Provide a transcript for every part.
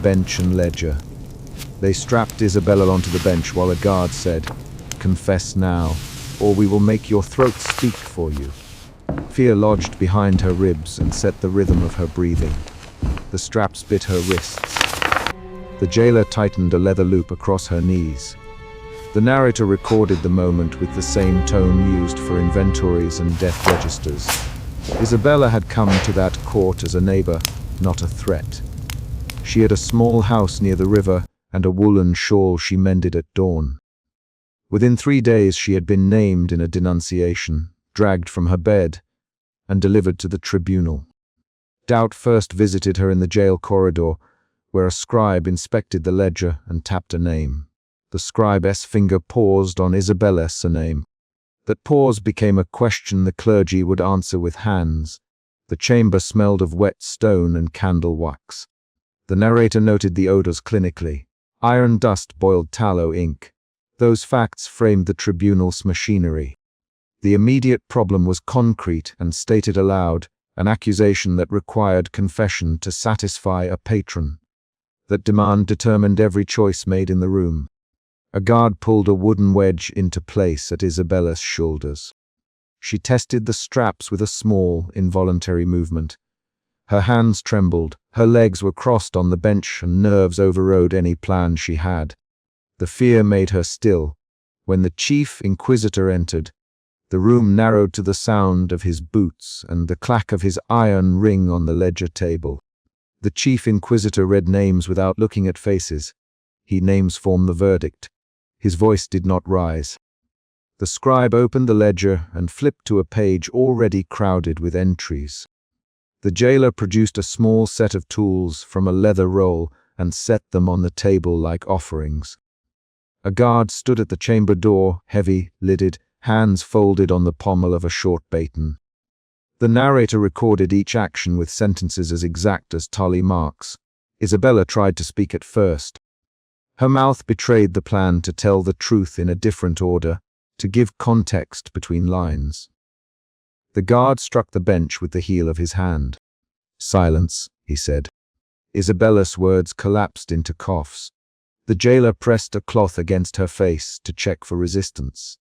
bench and ledger. They strapped Isabella onto the bench while a guard said, "Confess now, or we will make your throat speak for you." Fear lodged behind her ribs and set the rhythm of her breathing. The straps bit her wrists. The jailer tightened a leather loop across her knees. The narrator recorded the moment with the same tone used for inventories and death registers. Isabella had come to that court as a neighbor, not a threat. She had a small house near the river and a woolen shawl she mended at dawn. Within 3 days she had been named in a denunciation, dragged from her bed, and delivered to the tribunal. Doubt first visited her in the jail corridor, where a scribe inspected the ledger and tapped a name. The scribe's finger paused on Isabella's surname. That pause became a question the clergy would answer with hands. The chamber smelled of wet stone and candle wax. The narrator noted the odors clinically. Iron dust, boiled tallow, ink. Those facts framed the tribunal's machinery. The immediate problem was concrete and stated aloud, an accusation that required confession to satisfy a patron. That demand determined every choice made in the room. A guard pulled a wooden wedge into place at Isabella's shoulders. She tested the straps with a small, involuntary movement. Her hands trembled, her legs were crossed on the bench, and nerves overrode any plan she had. The fear made her still. When the chief inquisitor entered, the room narrowed to the sound of his boots and the clack of his iron ring on the ledger table. The chief inquisitor read names without looking at faces. Names formed the verdict. His voice did not rise. The scribe opened the ledger and flipped to a page already crowded with entries. The jailer produced a small set of tools from a leather roll and set them on the table like offerings. A guard stood at the chamber door, heavy, lidded, hands folded on the pommel of a short baton. The narrator recorded each action with sentences as exact as tally marks. Isabella tried to speak at first. Her mouth betrayed the plan to tell the truth in a different order, to give context between lines. The guard struck the bench with the heel of his hand. "Silence," he said. Isabella's words collapsed into coughs. The jailer pressed a cloth against her face to check for resistance.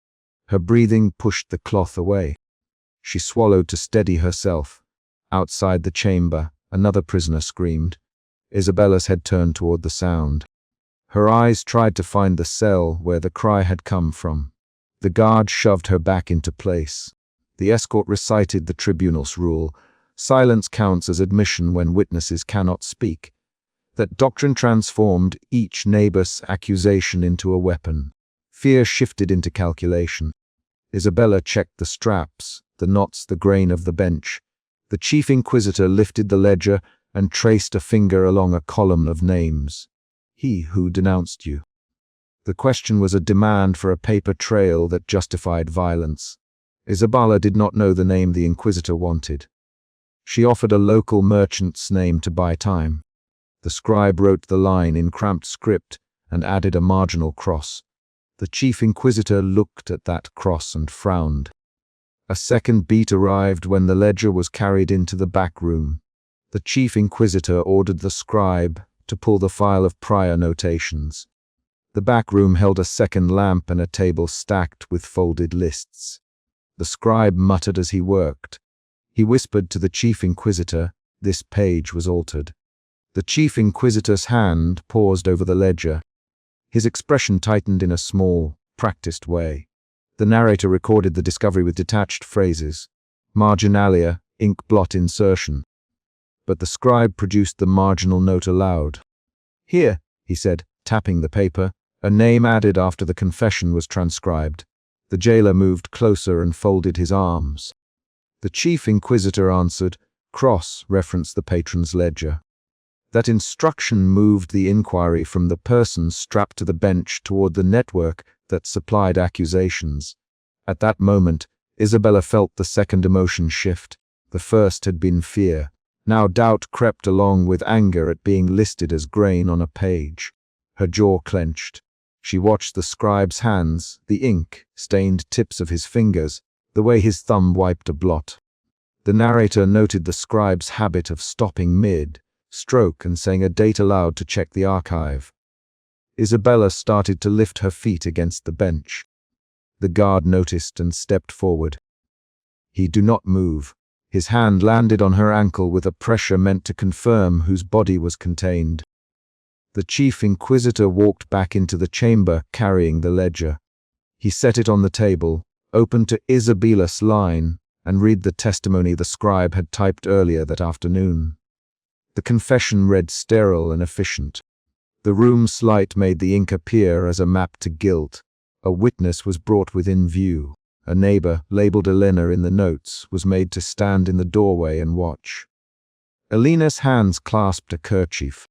Her breathing pushed the cloth away. She swallowed to steady herself. Outside the chamber, another prisoner screamed. Isabella's head turned toward the sound. Her eyes tried to find the cell where the cry had come from. The guard shoved her back into place. The escort recited the tribunal's rule. Silence counts as admission when witnesses cannot speak. That doctrine transformed each neighbor's accusation into a weapon. Fear shifted into calculation. Isabella checked the straps, the knots, the grain of the bench. The chief inquisitor lifted the ledger and traced a finger along a column of names. "He who denounced you." The question was a demand for a paper trail that justified violence. Isabella did not know the name the inquisitor wanted. She offered a local merchant's name to buy time. The scribe wrote the line in cramped script and added a marginal cross. The chief inquisitor looked at that cross and frowned. A second beat arrived when the ledger was carried into the back room. The chief inquisitor ordered the scribe to pull the file of prior notations. The back room held a second lamp and a table stacked with folded lists. The scribe muttered as he worked. He whispered to the chief inquisitor, "This page was altered." The chief inquisitor's hand paused over the ledger. His expression tightened in a small, practiced way. The narrator recorded the discovery with detached phrases. Marginalia, ink blot insertion. But the scribe produced the marginal note aloud. "Here," he said, tapping the paper, a name added after the confession was transcribed. The jailer moved closer and folded his arms. The chief inquisitor answered, "Cross," referenced the patron's ledger. That instruction moved the inquiry from the person strapped to the bench toward the network that supplied accusations. At that moment, Isabella felt the second emotion shift. The first had been fear. Now doubt crept along with anger at being listed as grain on a page. Her jaw clenched. She watched the scribe's hands, the ink-stained tips of his fingers, the way his thumb wiped a blot. The narrator noted the scribe's habit of stopping mid, stroke and saying a date aloud to check the archive. Isabella started to lift her feet against the bench. The guard noticed and stepped forward. He did not move. His hand landed on her ankle with a pressure meant to confirm whose body was contained. The chief inquisitor walked back into the chamber carrying the ledger. He set it on the table, opened to Isabella's line, and read the testimony the scribe had typed earlier that afternoon. The confession read sterile and efficient. The room's light made the ink appear as a map to guilt. A witness was brought within view. A neighbor, labeled Elena in the notes, was made to stand in the doorway and watch. Elena's hands clasped a kerchief.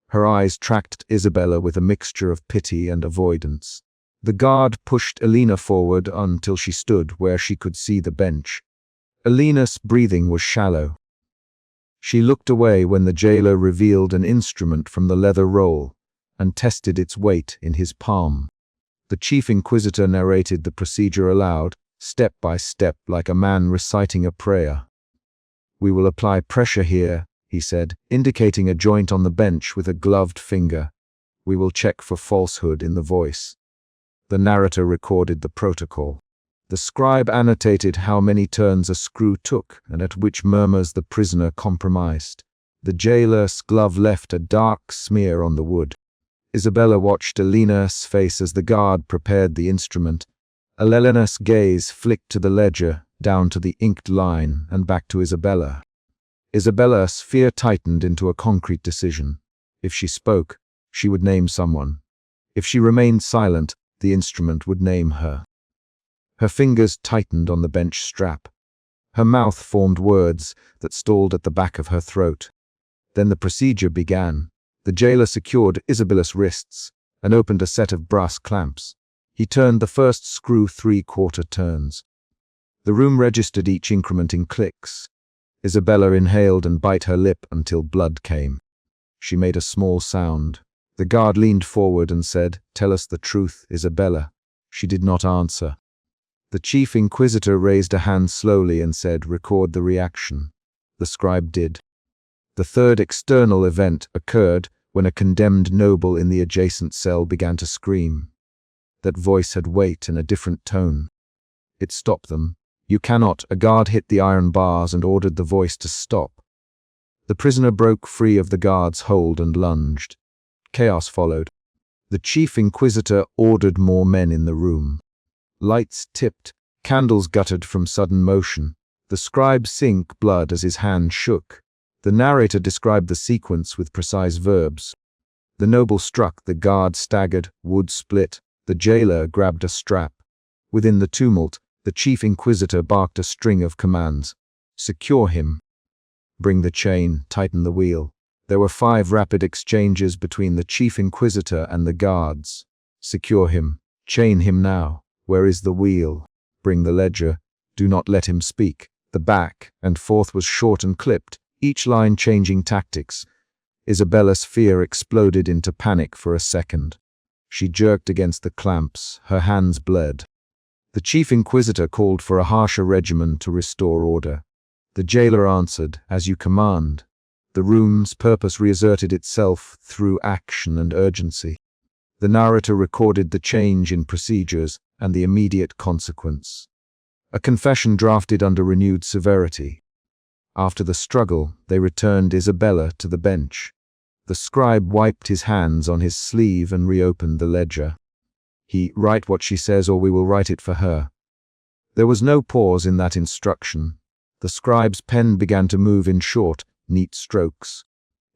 Her eyes tracked Isabella with a mixture of pity and avoidance. The guard pushed Elena forward until she stood where she could see the bench. Elena's breathing was shallow. She looked away when the jailer revealed an instrument from the leather roll and tested its weight in his palm. The chief inquisitor narrated the procedure aloud, step by step, like a man reciting a prayer. "We will apply pressure here," he said, indicating a joint on the bench with a gloved finger. "We will check for falsehood in the voice." The narrator recorded the protocol. The scribe annotated how many turns a screw took and at which murmurs the prisoner compromised. The jailer's glove left a dark smear on the wood. Isabella watched Elena's face as the guard prepared the instrument. Elena's gaze flicked to the ledger, down to the inked line, and back to Isabella. Isabella's fear tightened into a concrete decision. If she spoke, she would name someone. If she remained silent, the instrument would name her. Her fingers tightened on the bench strap. Her mouth formed words that stalled at the back of her throat. Then the procedure began. The jailer secured Isabella's wrists and opened a set of brass clamps. He turned the first screw 3/4 turns. The room registered each increment in clicks. Isabella inhaled and bit her lip until blood came. She made a small sound. The guard leaned forward and said, "Tell us the truth, Isabella." She did not answer. The chief inquisitor raised a hand slowly and said, "Record the reaction." The scribe did. The third external event occurred when a condemned noble in the adjacent cell began to scream. That voice had weight in a different tone. It stopped them. "You cannot." A guard hit the iron bars and ordered the voice to stop. The prisoner broke free of the guard's hold and lunged. Chaos followed. The chief inquisitor ordered more men in the room. Lights tipped, candles guttered from sudden motion. The scribe sank blood as his hand shook. The narrator described the sequence with precise verbs. The noble struck, the guard staggered, wood split, the jailer grabbed a strap. Within the tumult, the chief inquisitor barked a string of commands. "Secure him. Bring the chain, tighten the wheel." There were 5 rapid exchanges between the chief inquisitor and the guards. "Secure him. Chain him now. Where is the wheel? Bring the ledger. Do not let him speak." The back and forth was short and clipped, each line changing tactics. Isabella's fear exploded into panic for a second. She jerked against the clamps, her hands bled. The chief inquisitor called for a harsher regimen to restore order. The jailer answered, "As you command." The room's purpose reasserted itself through action and urgency. The narrator recorded the change in procedures and the immediate consequence. A confession drafted under renewed severity. After the struggle, they returned Isabella to the bench. The scribe wiped his hands on his sleeve and reopened the ledger. "Write what she says or we will write it for her." There was no pause in that instruction. The scribe's pen began to move in short, neat strokes.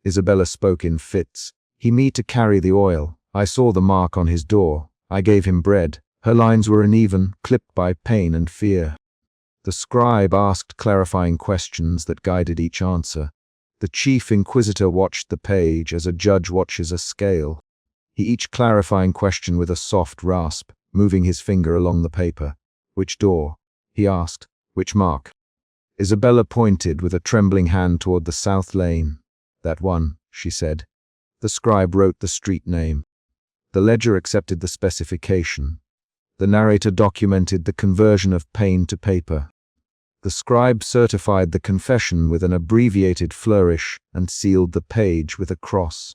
Isabella spoke in fits. "He me to carry the oil. I saw the mark on his door. I gave him bread." Her lines were uneven, clipped by pain and fear. The scribe asked clarifying questions that guided each answer. The chief inquisitor watched the page as a judge watches a scale. Each clarifying question with a soft rasp, moving his finger along the paper. "Which door?" he asked. "Which mark?" Isabella pointed with a trembling hand toward the south lane. "That one," she said. The scribe wrote the street name. The ledger accepted the specification. The narrator documented the conversion of pain to paper. The scribe certified the confession with an abbreviated flourish and sealed the page with a cross.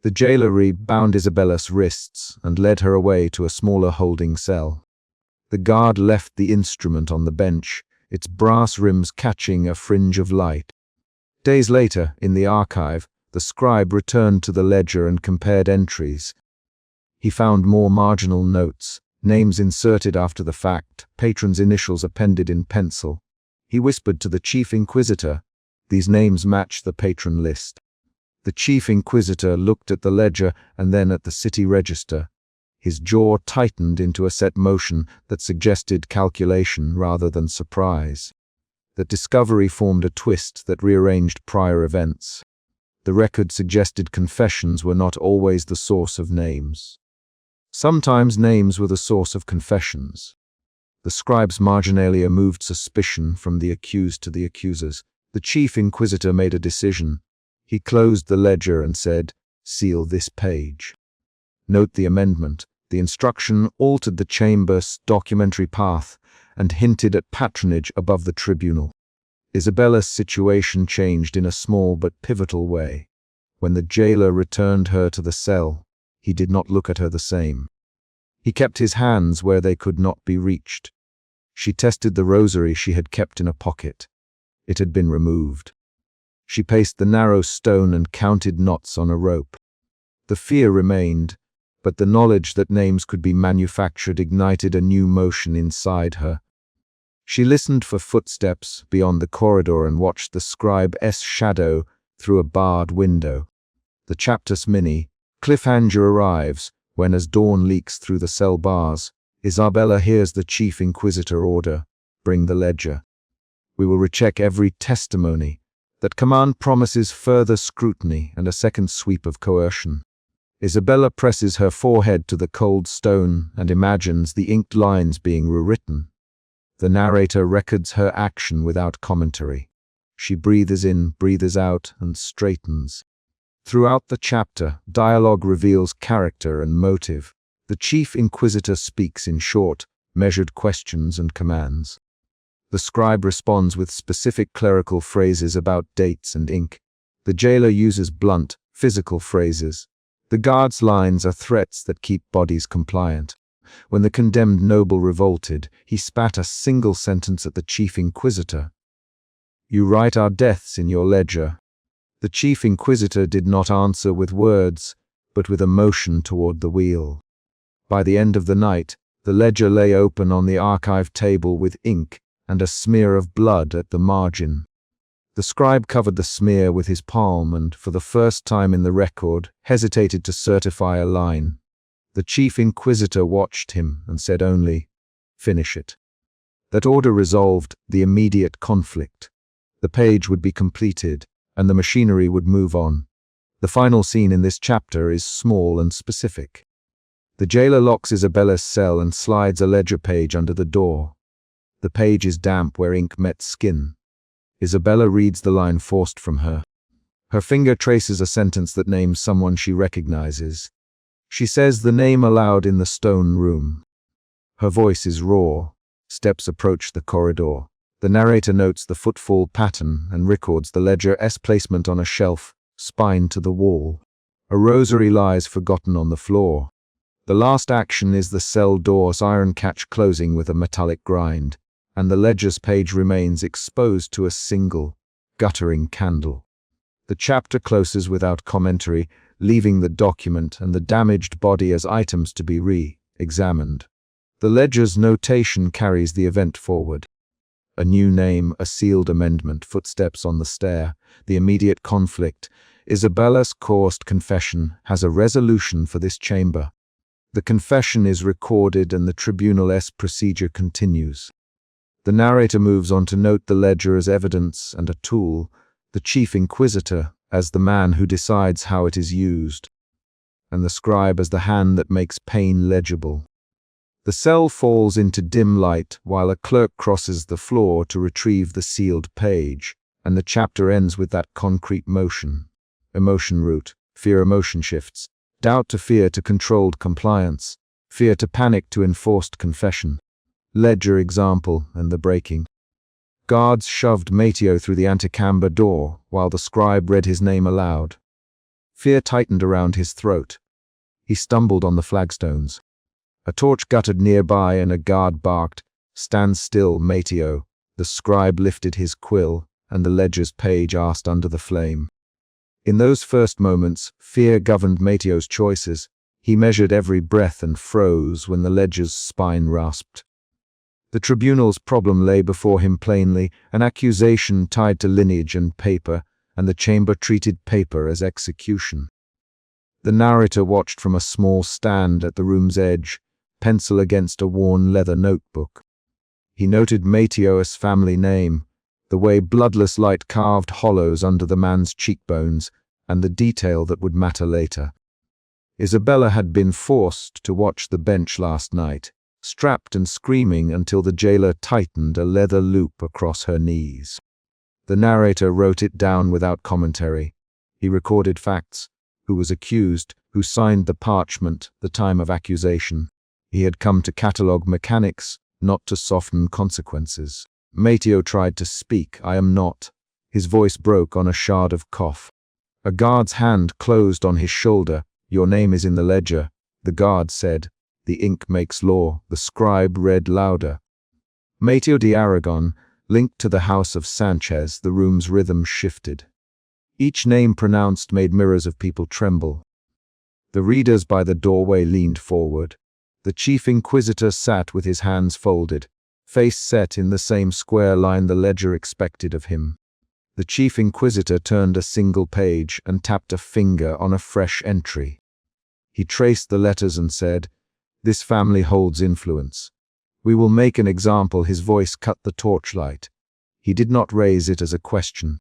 The jailer bound Isabella's wrists and led her away to a smaller holding cell. The guard left the instrument on the bench, its brass rims catching a fringe of light. Days later, in the archive, the scribe returned to the ledger and compared entries. He found more marginal notes, names inserted after the fact, patrons' initials appended in pencil. He whispered to the chief inquisitor, "These names match the patron list." The chief inquisitor looked at the ledger and then at the city register. His jaw tightened into a set motion that suggested calculation rather than surprise. That discovery formed a twist that rearranged prior events. The record suggested confessions were not always the source of names. Sometimes names were the source of confessions. The scribe's marginalia moved suspicion from the accused to the accusers. The chief inquisitor made a decision. He closed the ledger and said, "Seal this page." Note the amendment. The instruction altered the chamber's documentary path and hinted at patronage above the tribunal. Isabella's situation changed in a small but pivotal way. When the jailer returned her to the cell, he did not look at her the same. He kept his hands where they could not be reached. She tested the rosary she had kept in a pocket. It had been removed. She paced the narrow stone and counted knots on a rope. The fear remained, but the knowledge that names could be manufactured ignited a new motion inside her. She listened for footsteps beyond the corridor and watched the scribe's shadow through a barred window. The chapter's cliffhanger arrives when, as dawn leaks through the cell bars, Isabella hears the chief inquisitor order, "Bring the ledger." "We will recheck every testimony." That command promises further scrutiny and a second sweep of coercion. Isabella presses her forehead to the cold stone and imagines the inked lines being rewritten. The narrator records her action without commentary. She breathes in, breathes out, and straightens. Throughout the chapter, dialogue reveals character and motive. The chief inquisitor speaks in short, measured questions and commands. The scribe responds with specific clerical phrases about dates and ink. The jailer uses blunt, physical phrases. The guard's lines are threats that keep bodies compliant. When the condemned noble revolted, he spat a single sentence at the chief inquisitor. "You write our deaths in your ledger." The chief inquisitor did not answer with words, but with a motion toward the wheel. By the end of the night, the ledger lay open on the archive table with ink and a smear of blood at the margin. The scribe covered the smear with his palm and, for the first time in the record, hesitated to certify a line. The chief inquisitor watched him and said only, "Finish it." That order resolved the immediate conflict. The page would be completed, and the machinery would move on. The final scene in this chapter is small and specific. The jailer locks Isabella's cell and slides a ledger page under the door. The page is damp where ink met skin. Isabella reads the line forced from her. Her finger traces a sentence that names someone she recognizes. She says the name aloud in the stone room. Her voice is raw. Steps approach the corridor. The narrator notes the footfall pattern and records the ledger's placement on a shelf, spine to the wall. A rosary lies forgotten on the floor. The last action is the cell door's iron catch closing with a metallic grind, and the ledger's page remains exposed to a single, guttering candle. The chapter closes without commentary, leaving the document and the damaged body as items to be re-examined. The ledger's notation carries the event forward. A new name, a sealed amendment, footsteps on the stair, the immediate conflict. Isabella's coerced confession has a resolution for this chamber. The confession is recorded and the tribunal's procedure continues. The narrator moves on to note the ledger as evidence and a tool, the chief inquisitor as the man who decides how it is used, and the scribe as the hand that makes pain legible. The cell falls into dim light while a clerk crosses the floor to retrieve the sealed page, and the chapter ends with that concrete motion. Emotion root, fear emotion shifts, doubt to fear to controlled compliance, fear to panic to enforced confession. Ledger example and the breaking. Guards shoved Mateo through the antechamber door while the scribe read his name aloud. Fear tightened around his throat. He stumbled on the flagstones. A torch guttered nearby and a guard barked, "Stand still, Mateo." The scribe lifted his quill, and the ledger's page asked under the flame. In those first moments, fear governed Mateo's choices. He measured every breath and froze when the ledger's spine rasped. The tribunal's problem lay before him plainly, an accusation tied to lineage and paper, and the chamber treated paper as execution. The narrator watched from a small stand at the room's edge, pencil against a worn leather notebook. He noted Mateo's family name, the way bloodless light carved hollows under the man's cheekbones, and the detail that would matter later. Isabella had been forced to watch the bench last night, strapped and screaming until the jailer tightened a leather loop across her knees. The narrator wrote it down without commentary. He recorded facts: who was accused, who signed the parchment, the time of accusation. He had come to catalogue mechanics, not to soften consequences. Mateo tried to speak. "I am not." His voice broke on a shard of cough. A guard's hand closed on his shoulder. "Your name is in the ledger," the guard said. "The ink makes law." The scribe read louder. Mateo de Aragon, linked to the house of Sanchez. The room's rhythm shifted. Each name pronounced made mirrors of people tremble. The readers by the doorway leaned forward. The chief inquisitor sat with his hands folded, face set in the same square line the ledger expected of him. The chief inquisitor turned a single page and tapped a finger on a fresh entry. He traced the letters and said, "This family holds influence. We will make an example." His voice cut the torchlight. He did not raise it as a question.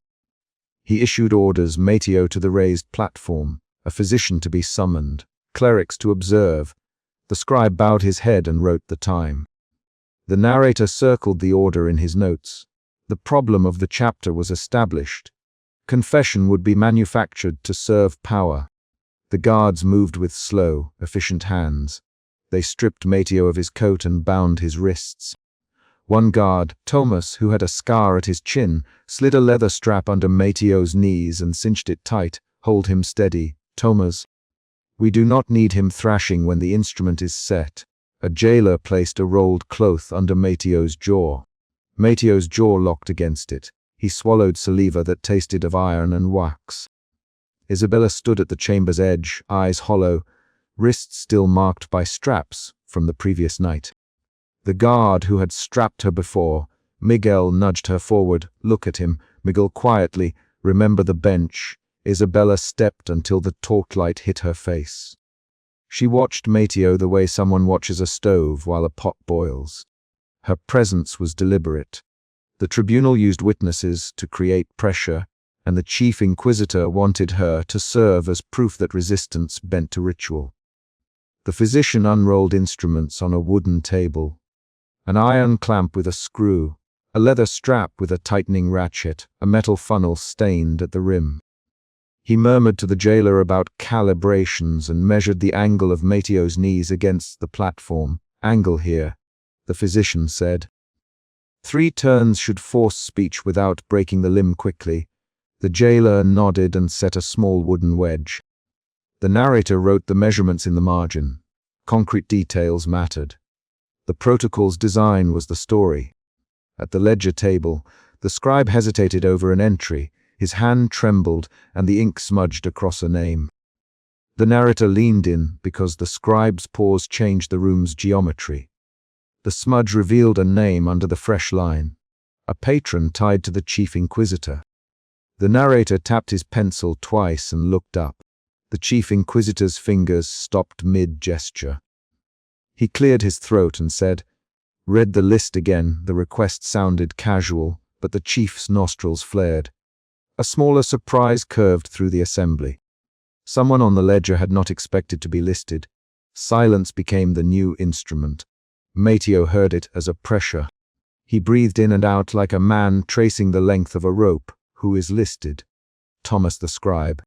He issued orders: Mateo to the raised platform, a physician to be summoned, clerics to observe. The scribe bowed his head and wrote the time. The narrator circled the order in his notes. The problem of the chapter was established. Confession would be manufactured to serve power. The guards moved with slow, efficient hands. They stripped Mateo of his coat and bound his wrists. One guard, Thomas, who had a scar at his chin, slid a leather strap under Mateo's knees and cinched it tight. "Hold him steady, Thomas. We do not need him thrashing when the instrument is set." A jailer placed a rolled cloth under Mateo's jaw. Mateo's jaw locked against it. He swallowed saliva that tasted of iron and wax. Isabella stood at the chamber's edge, eyes hollow, wrists still marked by straps from the previous night. The guard who had strapped her before, Miguel, nudged her forward. "Look at him." Miguel quietly, "Remember the bench." Isabella stepped until the torchlight hit her face. She watched Mateo the way someone watches a stove while a pot boils. Her presence was deliberate. The tribunal used witnesses to create pressure, and the chief inquisitor wanted her to serve as proof that resistance bent to ritual. The physician unrolled instruments on a wooden table. An iron clamp with a screw, a leather strap with a tightening ratchet, a metal funnel stained at the rim. He murmured to the jailer about calibrations and measured the angle of Mateo's knees against the platform. "Angle here," the physician said. 3 turns should force speech without breaking the limb quickly. The jailer nodded and set a small wooden wedge. The narrator wrote the measurements in the margin. Concrete details mattered. The protocol's design was the story. At the ledger table, the scribe hesitated over an entry. His hand trembled, and the ink smudged across a name. The narrator leaned in because the scribe's pause changed the room's geometry. The smudge revealed a name under the fresh line, a patron tied to the chief inquisitor. The narrator tapped his pencil twice and looked up. The chief inquisitor's fingers stopped mid-gesture. He cleared his throat and said, "Read the list again." The request sounded casual, but the chief's nostrils flared. A smaller surprise curved through the assembly. Someone on the ledger had not expected to be listed. Silence became the new instrument. Mateo heard it as a pressure. He breathed in and out like a man tracing the length of a rope. "Who is listed?" "Thomas the scribe."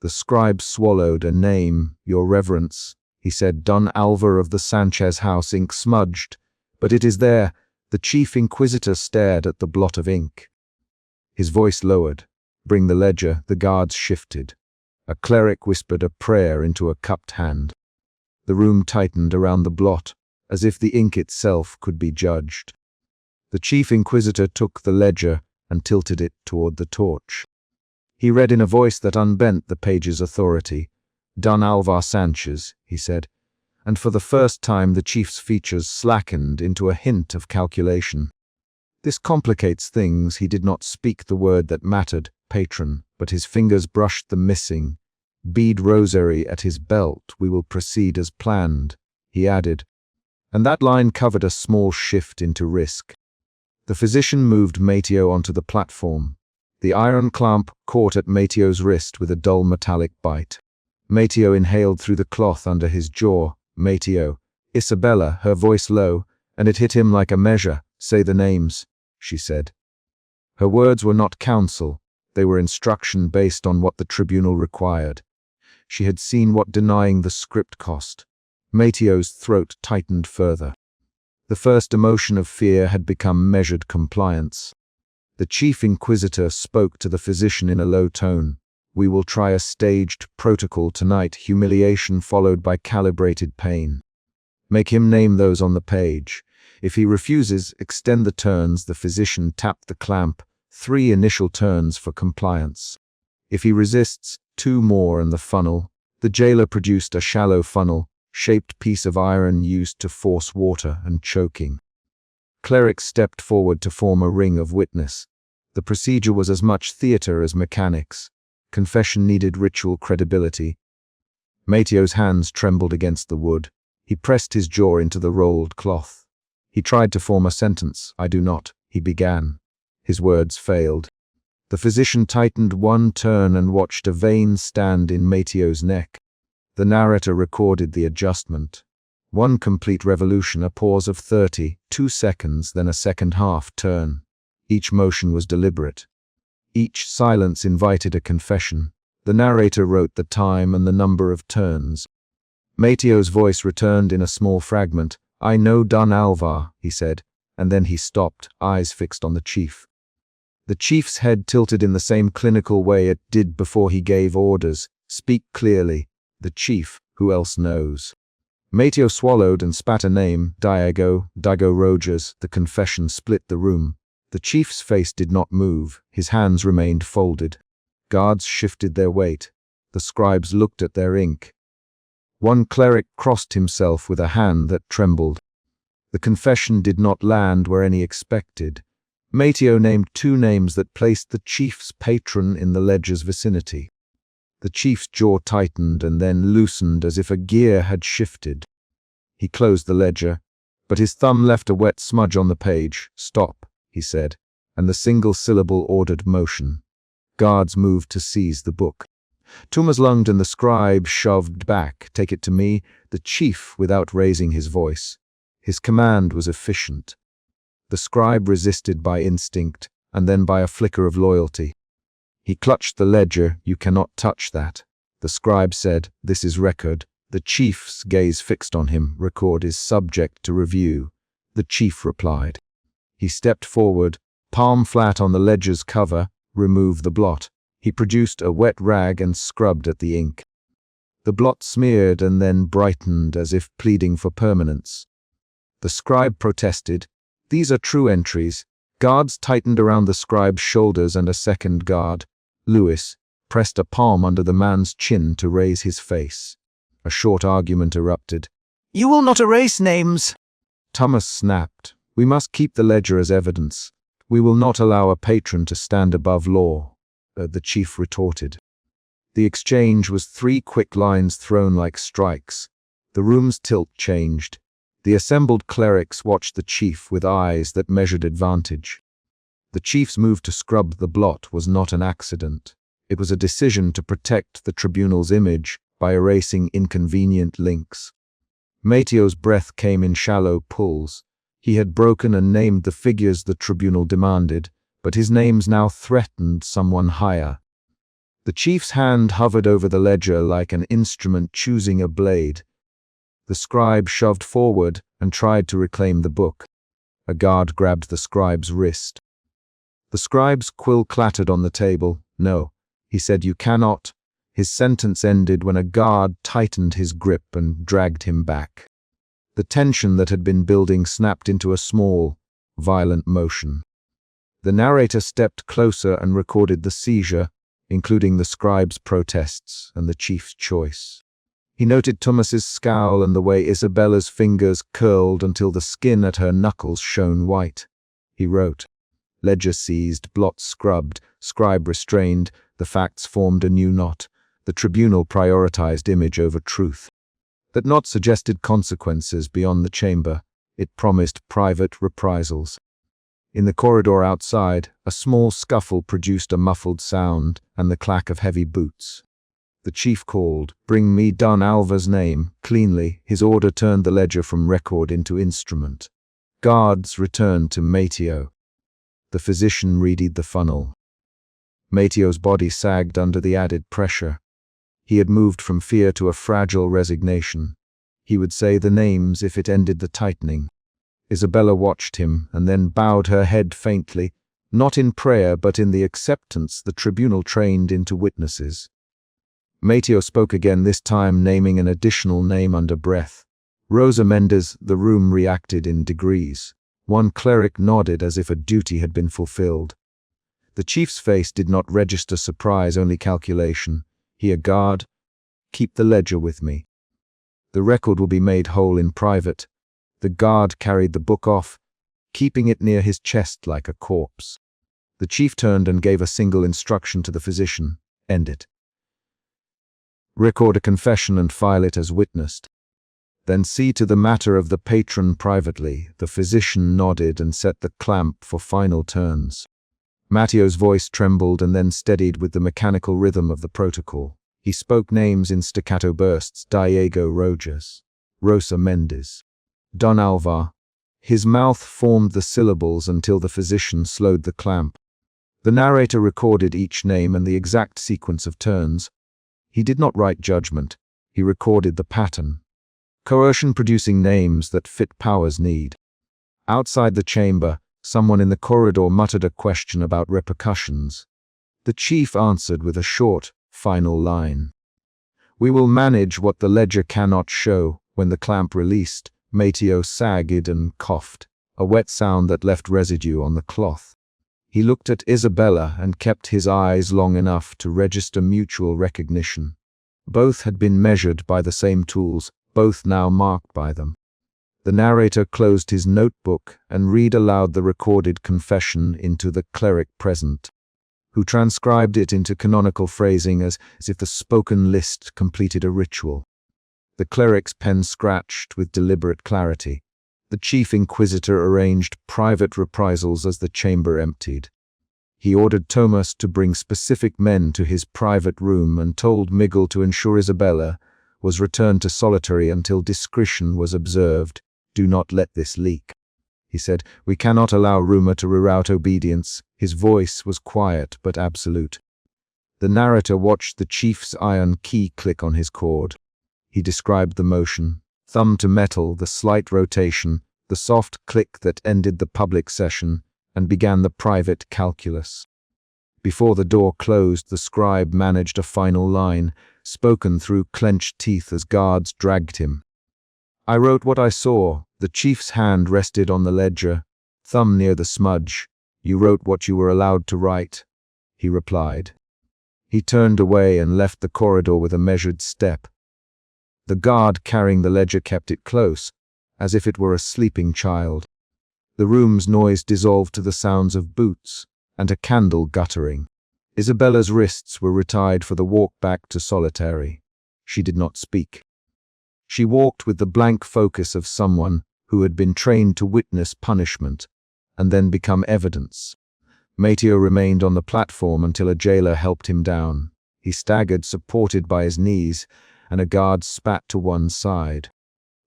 The scribe swallowed. "A name, your reverence," he said. "Don Alvar of the Sanchez house." Ink smudged. "But it is there." The chief inquisitor stared at the blot of ink. His voice lowered. "Bring the ledger." The guards shifted. A cleric whispered a prayer into a cupped hand. The room tightened around the blot, as if the ink itself could be judged. The chief inquisitor took the ledger and tilted it toward the torch. He read in a voice that unbent the page's authority. "Don Alvar Sanchez," he said, and for the first time the chief's features slackened into a hint of calculation. "This complicates things." He did not speak the word that mattered, patron, but his fingers brushed the missing bead rosary at his belt. "We will proceed as planned," he added, and that line covered a small shift into risk. The physician moved Mateo onto the platform. The iron clamp caught at Mateo's wrist with a dull metallic bite. Mateo inhaled through the cloth under his jaw. "Mateo." "Isabella," her voice low, and it hit him like a measure. "Say the names," she said. Her words were not counsel. They were instruction based on what the tribunal required. She had seen what denying the script cost. Mateo's throat tightened further. The first emotion of fear had become measured compliance. The chief inquisitor spoke to the physician in a low tone. "We will try a staged protocol tonight, humiliation followed by calibrated pain. Make him name those on the page. If he refuses, extend the turns." The physician tapped the clamp, 3 initial turns for compliance. If he resists, 2 more and the funnel. The jailer produced a shallow funnel-shaped piece of iron used to force water and choking. Clerics stepped forward to form a ring of witness. The procedure was as much theater as mechanics. Confession needed ritual credibility. Mateo's hands trembled against the wood. He pressed his jaw into the rolled cloth. He tried to form a sentence. "I do not," he began. His words failed. The physician tightened one turn and watched a vein stand in Mateo's neck. The narrator recorded the adjustment. 1 complete revolution, a pause of 32 seconds, then a second half turn. Each motion was deliberate. Each silence invited a confession. The narrator wrote the time and the number of turns. Mateo's voice returned in a small fragment. "I know Don Alvar," he said, and then he stopped, eyes fixed on the chief. The chief's head tilted in the same clinical way it did before he gave orders. "Speak clearly." "The chief, who else knows?" Mateo swallowed and spat a name. Diego Rogers." The confession split the room. The chief's face did not move. His hands remained folded. Guards shifted their weight. The scribes looked at their ink. One cleric crossed himself with a hand that trembled. The confession did not land where any expected. Mateo named 2 names that placed the chief's patron in the ledger's vicinity. The chief's jaw tightened and then loosened as if a gear had shifted. He closed the ledger, but his thumb left a wet smudge on the page. "Stop," he said, and the single syllable ordered motion. Guards moved to seize the book. Tumas lunged and the scribe shoved back. "Take it to me." The chief, without raising his voice. His command was efficient. The scribe resisted by instinct, and then by a flicker of loyalty. He clutched the ledger. "You cannot touch that." The scribe said, "This is record." The chief's gaze fixed on him. "Record is subject to review." The chief replied. He stepped forward, palm flat on the ledger's cover, removed the blot. He produced a wet rag and scrubbed at the ink. The blot smeared and then brightened as if pleading for permanence. The scribe protested. "These are true entries." Guards tightened around the scribe's shoulders and a second guard, Lewis, pressed a palm under the man's chin to raise his face. A short argument erupted. "You will not erase names!" Thomas snapped. "We must keep the ledger as evidence. We will not allow a patron to stand above law," the chief retorted. The exchange was 3 quick lines thrown like strikes. The room's tilt changed. The assembled clerics watched the chief with eyes that measured advantage. The chief's move to scrub the blot was not an accident. It was a decision to protect the tribunal's image by erasing inconvenient links. Mateo's breath came in shallow pulls. He had broken and named the figures the tribunal demanded, but his names now threatened someone higher. The chief's hand hovered over the ledger like an instrument choosing a blade. The scribe shoved forward and tried to reclaim the book. A guard grabbed the scribe's wrist. The scribe's quill clattered on the table. "No," he said, "you cannot." His sentence ended when a guard tightened his grip and dragged him back. The tension that had been building snapped into a small, violent motion. The narrator stepped closer and recorded the seizure, including the scribe's protests and the chief's choice. He noted Thomas's scowl and the way Isabella's fingers curled until the skin at her knuckles shone white. He wrote, "Ledger seized, blot scrubbed, scribe restrained, the facts formed a new knot. The tribunal prioritized image over truth." That knot suggested consequences beyond the chamber. It promised private reprisals. In the corridor outside, a small scuffle produced a muffled sound and the clack of heavy boots. The chief called, "Bring me Don Alva's name," cleanly. His order turned the ledger from record into instrument. Guards returned to Mateo. The physician readied the funnel. Mateo's body sagged under the added pressure. He had moved from fear to a fragile resignation. He would say the names if it ended the tightening. Isabella watched him and then bowed her head faintly, not in prayer but in the acceptance the tribunal trained into witnesses. Mateo spoke again, this time naming an additional name under breath. Rosa Mendez. The room reacted in degrees. One cleric nodded as if a duty had been fulfilled. The chief's face did not register surprise, only calculation. "Here, guard, keep the ledger with me. The record will be made whole in private." The guard carried the book off, keeping it near his chest like a corpse. The chief turned and gave a single instruction to the physician. "End it. Record a confession and file it as witnessed. Then see to the matter of the patron privately." The physician nodded and set the clamp for final turns. Mateo's voice trembled and then steadied with the mechanical rhythm of the protocol. He spoke names in staccato bursts: Diego Rojas, Rosa Mendez, Don Alva. His mouth formed the syllables until the physician slowed the clamp. The narrator recorded each name and the exact sequence of turns. He did not write judgment. He recorded the pattern. Coercion producing names that fit power's need. Outside the chamber, someone in the corridor muttered a question about repercussions. The chief answered with a short, final line. "We will manage what the ledger cannot show." When the clamp released, Mateo sagged and coughed, a wet sound that left residue on the cloth. He looked at Isabella and kept his eyes long enough to register mutual recognition. Both had been measured by the same tools, both now marked by them. The narrator closed his notebook and read aloud the recorded confession into the cleric present, who transcribed it into canonical phrasing as if the spoken list completed a ritual. The cleric's pen scratched with deliberate clarity. The chief inquisitor arranged private reprisals as the chamber emptied. He ordered Thomas to bring specific men to his private room and told Miguel to ensure Isabella was returned to solitary until discretion was observed. "Do not let this leak," he said. "We cannot allow rumor to reroute obedience." His voice was quiet but absolute. The narrator watched the chief's iron key click on his cord. He described the motion: thumb to metal, the slight rotation, the soft click that ended the public session and began the private calculus. Before the door closed, the scribe managed a final line, spoken through clenched teeth as guards dragged him. "I wrote what I saw." The chief's hand rested on the ledger, thumb near the smudge. "You wrote what you were allowed to write," he replied. He turned away and left the corridor with a measured step. The guard carrying the ledger kept it close, as if it were a sleeping child. The room's noise dissolved to the sounds of boots and a candle guttering. Isabella's wrists were retied for the walk back to solitary. She did not speak. She walked with the blank focus of someone who had been trained to witness punishment and then become evidence. Mateo remained on the platform until a jailer helped him down. He staggered, supported by his knees, and a guard spat to one side.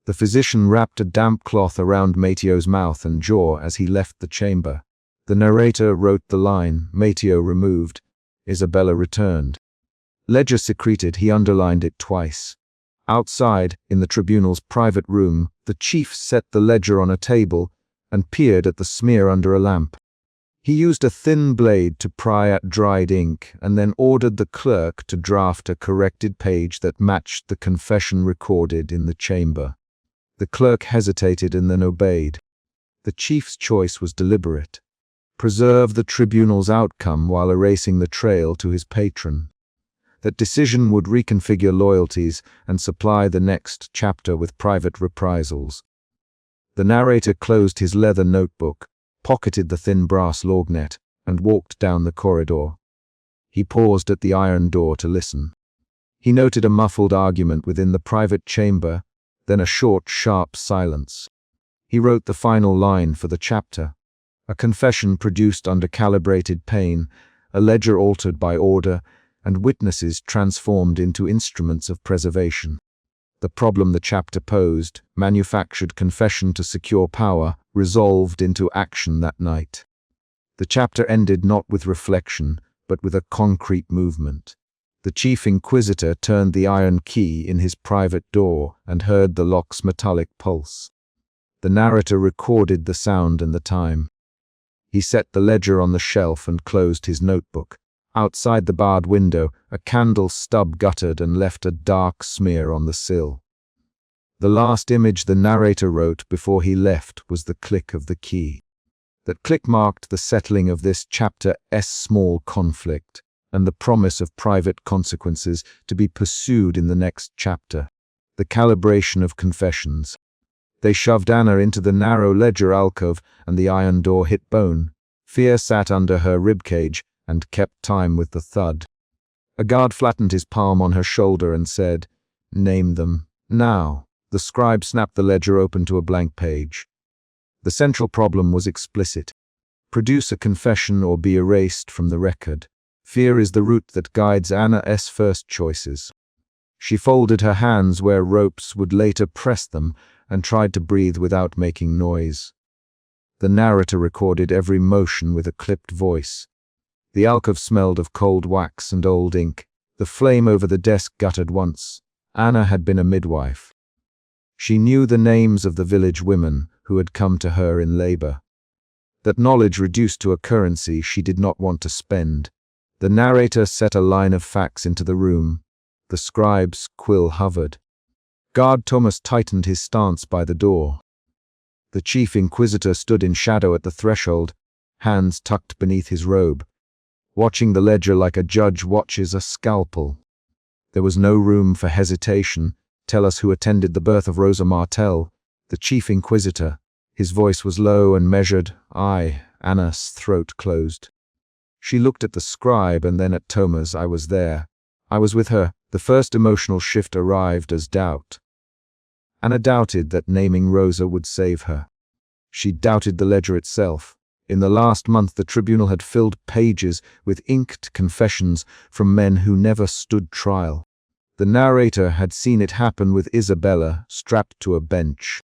The physician wrapped a damp cloth around Mateo's mouth and jaw as he left the chamber. The narrator wrote the line. Mateo removed. Isabella returned. Ledger secreted. He underlined it twice. Outside, in the tribunal's private room, the chief set the ledger on a table and peered at the smear under a lamp. He used a thin blade to pry at dried ink and then ordered the clerk to draft a corrected page that matched the confession recorded in the chamber. The clerk hesitated and then obeyed. The chief's choice was deliberate: preserve the tribunal's outcome while erasing the trail to his patron. That decision would reconfigure loyalties and supply the next chapter with private reprisals. The narrator closed his leather notebook, pocketed the thin brass lorgnette, and walked down the corridor. He paused at the iron door to listen. He noted a muffled argument within the private chamber, then a short, sharp silence. He wrote the final line for the chapter: a confession produced under calibrated pain, a ledger altered by order, and witnesses transformed into instruments of preservation. The problem the chapter posed, manufactured confession to secure power, resolved into action that night. The chapter ended not with reflection, but with a concrete movement. The chief inquisitor turned the iron key in his private door and heard the lock's metallic pulse. The narrator recorded the sound and the time. He set the ledger on the shelf and closed his notebook. Outside the barred window, a candle stub guttered and left a dark smear on the sill. The last image the narrator wrote before he left was the click of the key. That click marked the settling of this chapter's small conflict, and the promise of private consequences to be pursued in the next chapter. The calibration of confessions. They shoved Anna into the narrow ledger alcove, and the iron door hit bone. Fear sat under her ribcage and kept time with the thud. A guard flattened his palm on her shoulder and said, "Name them, now." The scribe snapped the ledger open to a blank page. The central problem was explicit. Produce a confession or be erased from the record. Fear is the route that guides Anna's first choices. She folded her hands where ropes would later press them and tried to breathe without making noise. The narrator recorded every motion with a clipped voice. The alcove smelled of cold wax and old ink. The flame over the desk guttered once. Anna had been a midwife. She knew the names of the village women who had come to her in labor. That knowledge reduced to a currency she did not want to spend. The narrator set a line of facts into the room. The scribe's quill hovered. Guard Thomas tightened his stance by the door. The chief inquisitor stood in shadow at the threshold, hands tucked beneath his robe, watching the ledger like a judge watches a scalpel. There was no room for hesitation. Tell us who attended the birth of Rosa Martel. The chief inquisitor. His voice was low and measured. Anna's throat closed. She looked at the scribe and then at Thomas. I was there. I was with her. The first emotional shift arrived as doubt. Anna doubted that naming Rosa would save her. She doubted the ledger itself. In the last month, the tribunal had filled pages with inked confessions from men who never stood trial. The narrator had seen it happen with Isabella, strapped to a bench.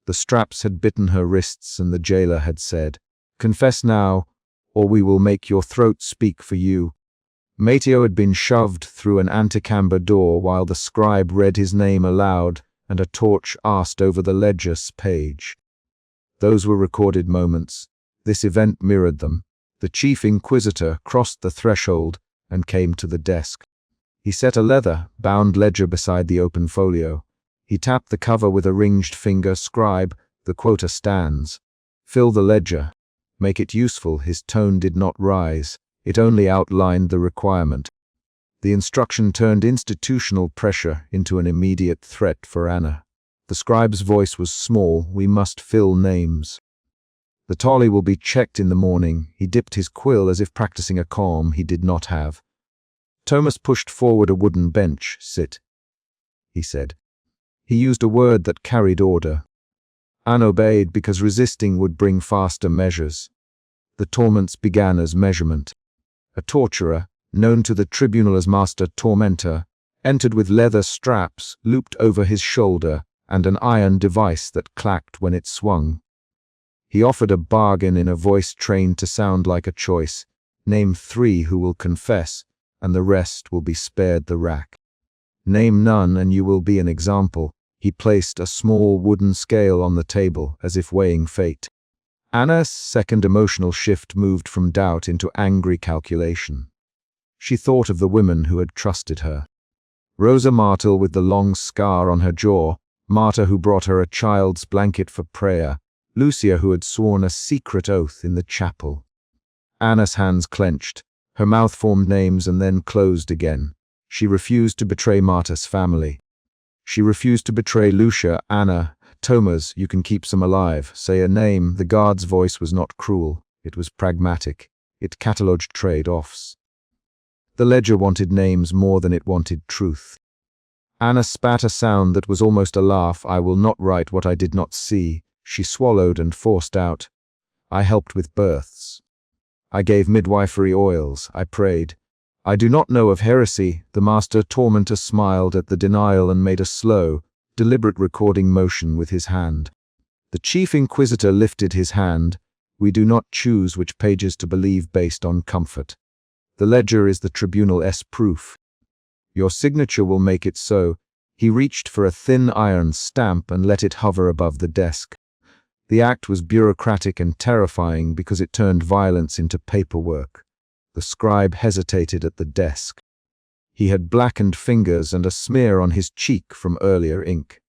The straps had bitten her wrists and the jailer had said, "Confess now, or we will make your throat speak for you." Mateo had been shoved through an antechamber door while the scribe read his name aloud and a torch asked over the ledger's page. Those were recorded moments. This event mirrored them. The chief inquisitor crossed the threshold and came to the desk. He set a leather-bound ledger beside the open folio. He tapped the cover with a ringed finger. "Scribe, the quota stands. Fill the ledger. Make it useful." His tone did not rise. It only outlined the requirement. The instruction turned institutional pressure into an immediate threat for Anna. The scribe's voice was small. "We must fill names. The tally will be checked in the morning." He dipped his quill as if practicing a calm he did not have. Thomas pushed forward a wooden bench. "Sit," he said. He used a word that carried order. Anna obeyed because resisting would bring faster measures. The torments began as measurement. A torturer, known to the tribunal as Master Tormentor, entered with leather straps looped over his shoulder and an iron device that clacked when it swung. He offered a bargain in a voice trained to sound like a choice. "Name 3 who will confess, and the rest will be spared the rack. Name none and you will be an example." He placed a small wooden scale on the table as if weighing fate. Anna's second emotional shift moved from doubt into angry calculation. She thought of the women who had trusted her. Rosa Martel with the long scar on her jaw, Marta who brought her a child's blanket for prayer, Lucia who had sworn a secret oath in the chapel. Anna's hands clenched. Her mouth formed names and then closed again. She refused to betray Marta's family. She refused to betray Lucia, Anna. Thomas, you can keep some alive. Say a name. The guard's voice was not cruel. It was pragmatic. It catalogued trade-offs. The ledger wanted names more than it wanted truth. Anna spat a sound that was almost a laugh. I will not write what I did not see. She swallowed and forced out. I helped with births. I gave midwifery oils. I prayed. I do not know of heresy. The master tormentor smiled at the denial and made a slow, deliberate recording motion with his hand. The chief inquisitor lifted his hand. We do not choose which pages to believe based on comfort. The ledger is the tribunal's proof. Your signature will make it so. He reached for a thin iron stamp and let it hover above the desk. The act was bureaucratic and terrifying because it turned violence into paperwork. The scribe hesitated at the desk. He had blackened fingers and a smear on his cheek from earlier ink.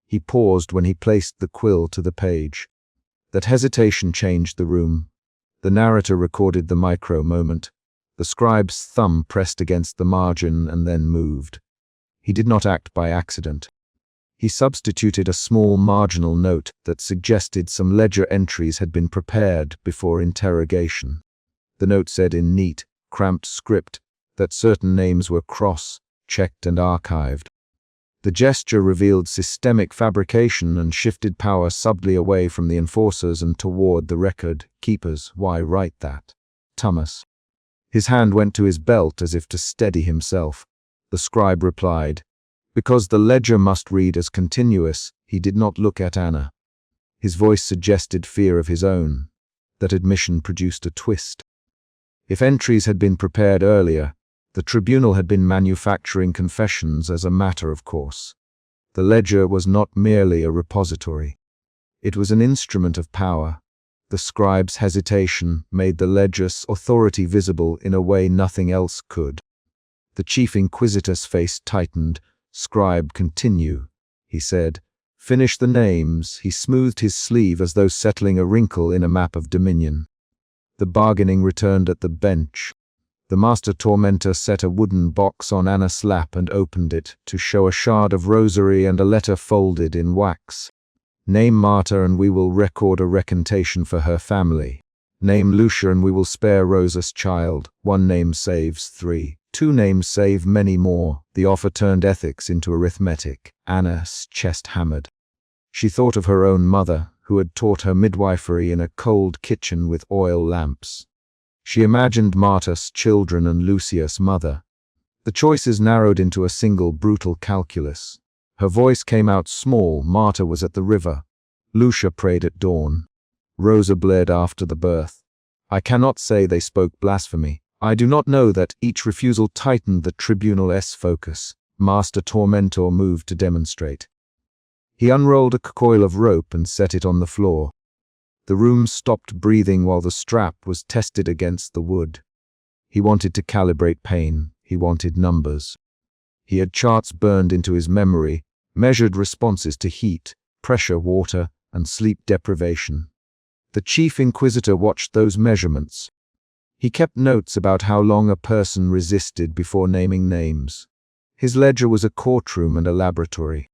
He paused when he placed the quill to the page. That hesitation changed the room. The narrator recorded the micro moment. The scribe's thumb pressed against the margin and then moved. He did not act by accident. He substituted a small marginal note that suggested some ledger entries had been prepared before interrogation. The note said in neat, cramped script that certain names were cross-checked and archived. The gesture revealed systemic fabrication and shifted power subtly away from the enforcers and toward the record keepers. Why write that? Thomas. His hand went to his belt as if to steady himself. The scribe replied, because the ledger must read as continuous. He did not look at Anna. His voice suggested fear of his own. That admission produced a twist. If entries had been prepared earlier, the tribunal had been manufacturing confessions as a matter of course. The ledger was not merely a repository. It was an instrument of power. The scribe's hesitation made the ledger's authority visible in a way nothing else could. The chief inquisitor's face tightened. Scribe, continue, he said. Finish the names. He smoothed his sleeve as though settling a wrinkle in a map of dominion. The bargaining returned at the bench. The master tormentor set a wooden box on Anna's lap and opened it to show a shard of rosary and a letter folded in wax. Name Marta and we will record a recantation for her family. Name Lucia and we will spare Rosa's child. One name saves 3. 2 names save many more. The offer turned ethics into arithmetic. Anna's chest hammered. She thought of her own mother, who had taught her midwifery in a cold kitchen with oil lamps. She imagined Marta's children and Lucia's mother. The choices narrowed into a single brutal calculus. Her voice came out small. Marta was at the river. Lucia prayed at dawn. Rosa bled after the birth. I cannot say they spoke blasphemy. I do not know that each refusal tightened the tribunal's focus. Master Tormentor moved to demonstrate. He unrolled a coil of rope and set it on the floor. The room stopped breathing while the strap was tested against the wood. He wanted to calibrate pain. He wanted numbers. He had charts burned into his memory, measured responses to heat, pressure, water, and sleep deprivation. The chief inquisitor watched those measurements. He kept notes about how long a person resisted before naming names. His ledger was a courtroom and a laboratory.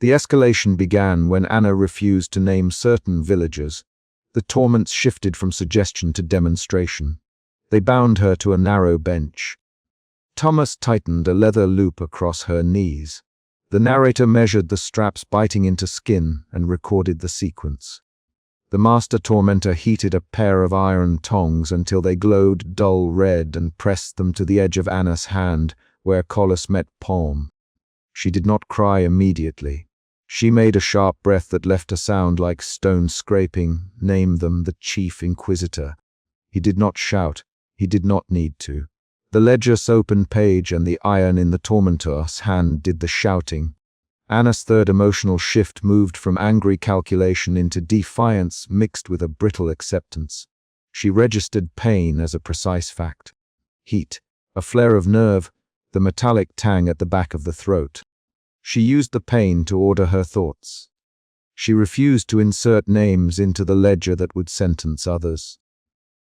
The escalation began when Anna refused to name certain villagers. The torments shifted from suggestion to demonstration. They bound her to a narrow bench. Thomas tightened a leather loop across her knees. The narrator measured the straps biting into skin and recorded the sequence. The master tormentor heated a pair of iron tongs until they glowed dull red and pressed them to the edge of Anna's hand, where collis met palm. She did not cry immediately. She made a sharp breath that left a sound like stone scraping. Name them. The chief inquisitor. He did not shout. He did not need to. The ledger's open page and the iron in the tormentor's hand did the shouting. Anna's third emotional shift moved from angry calculation into defiance mixed with a brittle acceptance. She registered pain as a precise fact. Heat, a flare of nerve, the metallic tang at the back of the throat. She used the pain to order her thoughts. She refused to insert names into the ledger that would sentence others.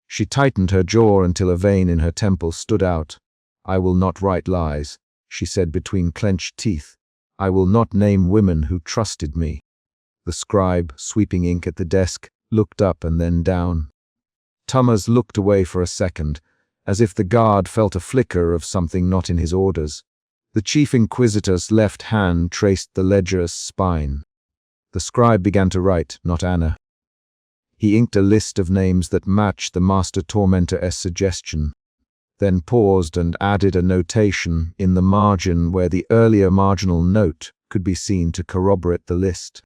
She tightened her jaw until a vein in her temple stood out. "I will not write lies," she said between clenched teeth. "I will not name women who trusted me." The scribe, sweeping ink at the desk, looked up and then down. Thomas looked away for a second, as if the guard felt a flicker of something not in his orders. The chief inquisitor's left hand traced the ledger's spine. The scribe began to write, not Anna. He inked a list of names that matched the master tormentor's suggestion, then paused and added a notation in the margin where the earlier marginal note could be seen to corroborate the list.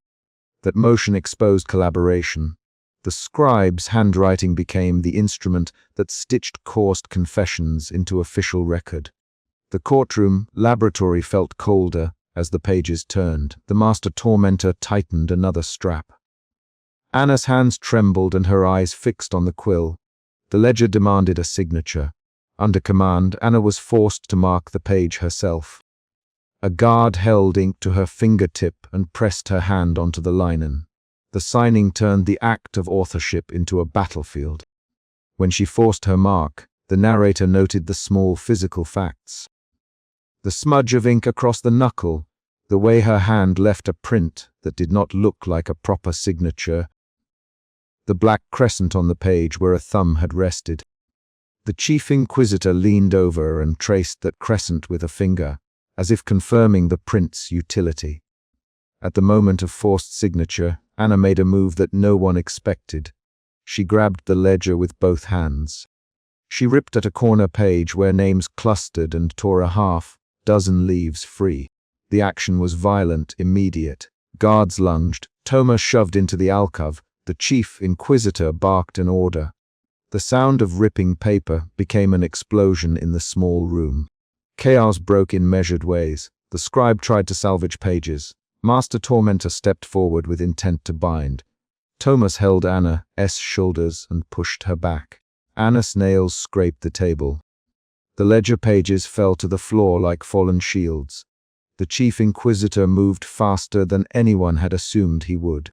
That motion exposed collaboration. The scribe's handwriting became the instrument that stitched coursed confessions into official record. The courtroom laboratory felt colder as the pages turned. The master tormentor tightened another strap. Anna's hands trembled and her eyes fixed on the quill. The ledger demanded a signature. Under command, Anna was forced to mark the page herself. A guard held ink to her fingertip and pressed her hand onto the linen. The signing turned the act of authorship into a battlefield. When she forced her mark, the narrator noted the small physical facts. The smudge of ink across the knuckle, the way her hand left a print that did not look like a proper signature, the black crescent on the page where a thumb had rested. The chief inquisitor leaned over and traced that crescent with a finger, as if confirming the print's utility. At the moment of forced signature, Anna made a move that no one expected. She grabbed the ledger with both hands. She ripped at a corner page where names clustered and tore a half-dozen leaves free. The action was violent, immediate. Guards lunged. Thomas shoved into the alcove. The chief inquisitor barked an order. The sound of ripping paper became an explosion in the small room. Chaos broke in measured ways. The scribe tried to salvage pages. Master Tormentor stepped forward with intent to bind. Thomas held Anna's shoulders and pushed her back. Anna's nails scraped the table. The ledger pages fell to the floor like fallen shields. The chief inquisitor moved faster than anyone had assumed he would.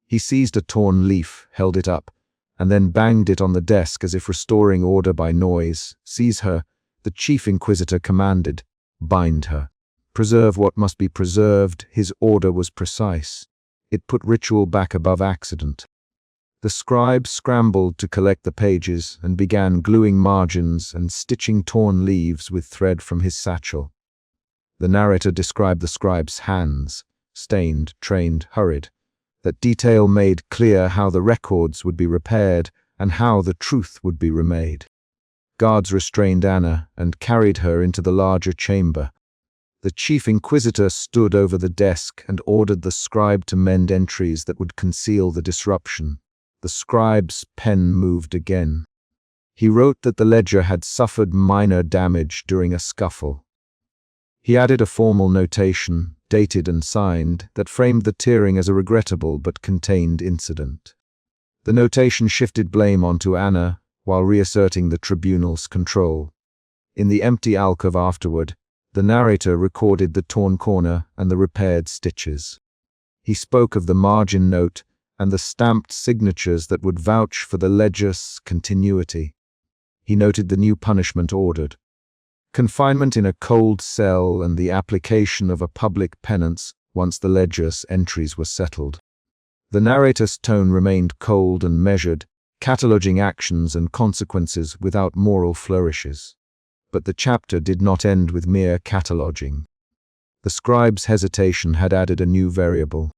He seized a torn leaf, held it up, and then banged it on the desk as if restoring order by noise. "Seize her," the chief inquisitor commanded. "Bind her. Preserve what must be preserved." His order was precise. It put ritual back above accident. The scribe scrambled to collect the pages and began gluing margins and stitching torn leaves with thread from his satchel. The narrator described the scribe's hands, stained, trained, hurried. That detail made clear how the records would be repaired and how the truth would be remade. Guards restrained Anna and carried her into the larger chamber. The chief inquisitor stood over the desk and ordered the scribe to mend entries that would conceal the disruption. The scribe's pen moved again. He wrote that the ledger had suffered minor damage during a scuffle. He added a formal notation, dated and signed, that framed the tearing as a regrettable but contained incident. The notation shifted blame onto Anna while reasserting the tribunal's control. In the empty alcove afterward, the narrator recorded the torn corner and the repaired stitches. He spoke of the margin note and the stamped signatures that would vouch for the ledger's continuity. He noted the new punishment ordered: confinement in a cold cell and the application of a public penance once the ledger's entries were settled. The narrator's tone remained cold and measured, cataloguing actions and consequences without moral flourishes. But the chapter did not end with mere cataloguing. The scribe's hesitation had added a new variable.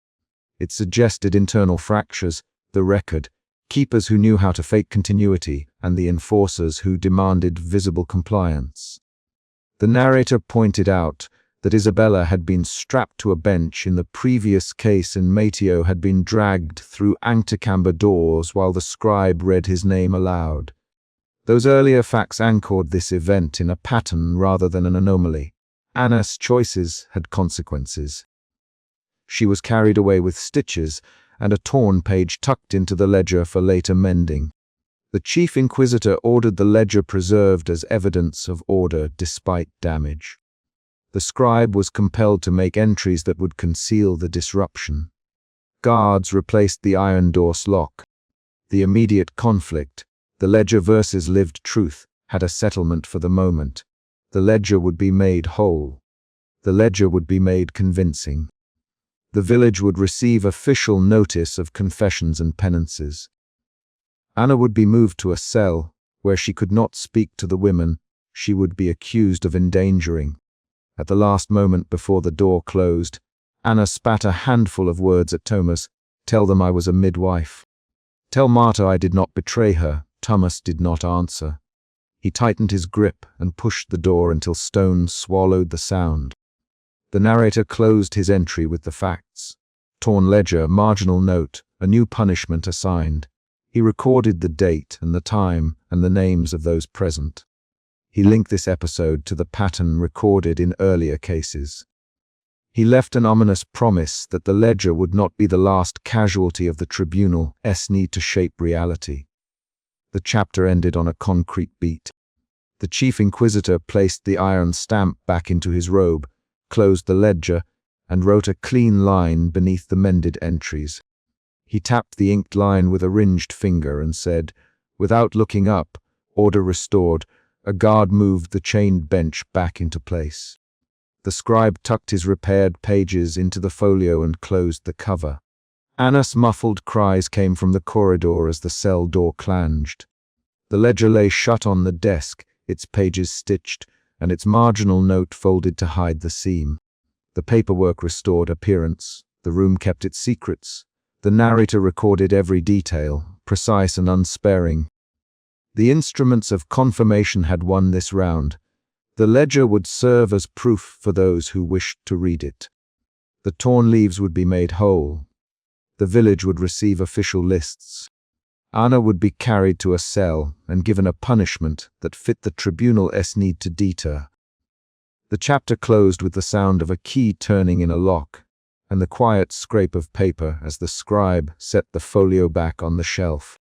It suggested internal fractures, the record, keepers who knew how to fake continuity, and the enforcers who demanded visible compliance. The narrator pointed out that Isabella had been strapped to a bench in the previous case and Mateo had been dragged through antechamber doors while the scribe read his name aloud. Those earlier facts anchored this event in a pattern rather than an anomaly. Anna's choices had consequences. She was carried away with stitches and a torn page tucked into the ledger for later mending. The chief inquisitor ordered the ledger preserved as evidence of order despite damage. The scribe was compelled to make entries that would conceal the disruption. Guards replaced the iron door's lock. The immediate conflict, the ledger versus lived truth, had a settlement for the moment. The ledger would be made whole. The ledger would be made convincing. The village would receive official notice of confessions and penances. Anna would be moved to a cell where she could not speak to the women she would be accused of endangering. At the last moment before the door closed, Anna spat a handful of words at Thomas. "Tell them I was a midwife. Tell Marta I did not betray her." Thomas did not answer. He tightened his grip and pushed the door until stone swallowed the sound. The narrator closed his entry with the facts. Torn ledger, marginal note, a new punishment assigned. He recorded the date and the time and the names of those present. He linked this episode to the pattern recorded in earlier cases. He left an ominous promise that the ledger would not be the last casualty of the tribunal's need to shape reality. The chapter ended on a concrete beat. The chief inquisitor placed the iron stamp back into his robe, closed the ledger, and wrote a clean line beneath the mended entries. He tapped the inked line with a ringed finger and said, without looking up, order restored. A guard moved the chained bench back into place. The scribe tucked his repaired pages into the folio and closed the cover. Anna's muffled cries came from the corridor as the cell door clanged. The ledger lay shut on the desk, its pages stitched, and its marginal note folded to hide the seam. The paperwork restored appearance. The room kept its secrets. The narrator recorded every detail, precise and unsparing. The instruments of confirmation had won this round. The ledger would serve as proof for those who wished to read it. The torn leaves would be made whole. The village would receive official lists. Anna would be carried to a cell and given a punishment that fit the tribunal's need to deter. The chapter closed with the sound of a key turning in a lock and the quiet scrape of paper as the scribe set the folio back on the shelf.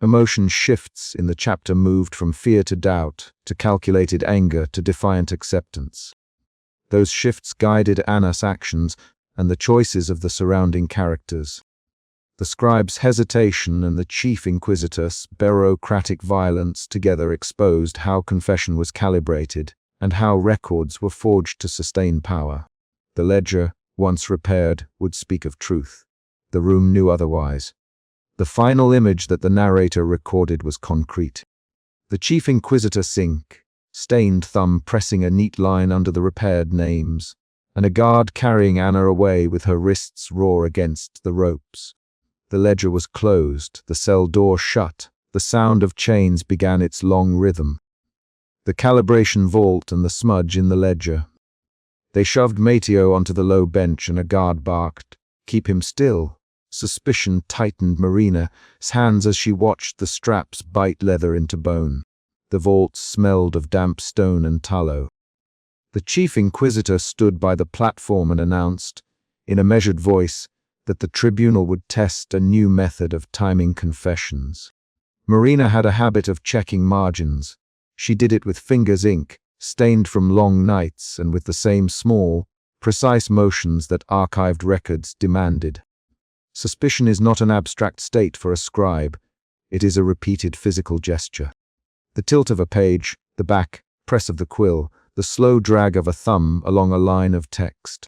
Emotion shifts in the chapter moved from fear to doubt, to calculated anger to defiant acceptance. Those shifts guided Anna's actions and the choices of the surrounding characters. The scribe's hesitation and the chief inquisitor's bureaucratic violence together exposed how confession was calibrated and how records were forged to sustain power. The ledger, once repaired, would speak of truth. The room knew otherwise. The final image that the narrator recorded was concrete. The chief inquisitor's ink, stained thumb pressing a neat line under the repaired names, and a guard carrying Anna away with her wrists raw against the ropes. The ledger was closed, the cell door shut, the sound of chains began its long rhythm. The calibration vault and the smudge in the ledger. They shoved Mateo onto the low bench and a guard barked, "Keep him still." Suspicion tightened Marina's hands as she watched the straps bite leather into bone. The vault smelled of damp stone and tallow. The chief inquisitor stood by the platform and announced, in a measured voice, that the tribunal would test a new method of timing confessions. Marina had a habit of checking margins. She did it with fingers ink, stained from long nights and with the same small, precise motions that archived records demanded. Suspicion is not an abstract state for a scribe. It is a repeated physical gesture. The tilt of a page, the back press of the quill, the slow drag of a thumb along a line of text.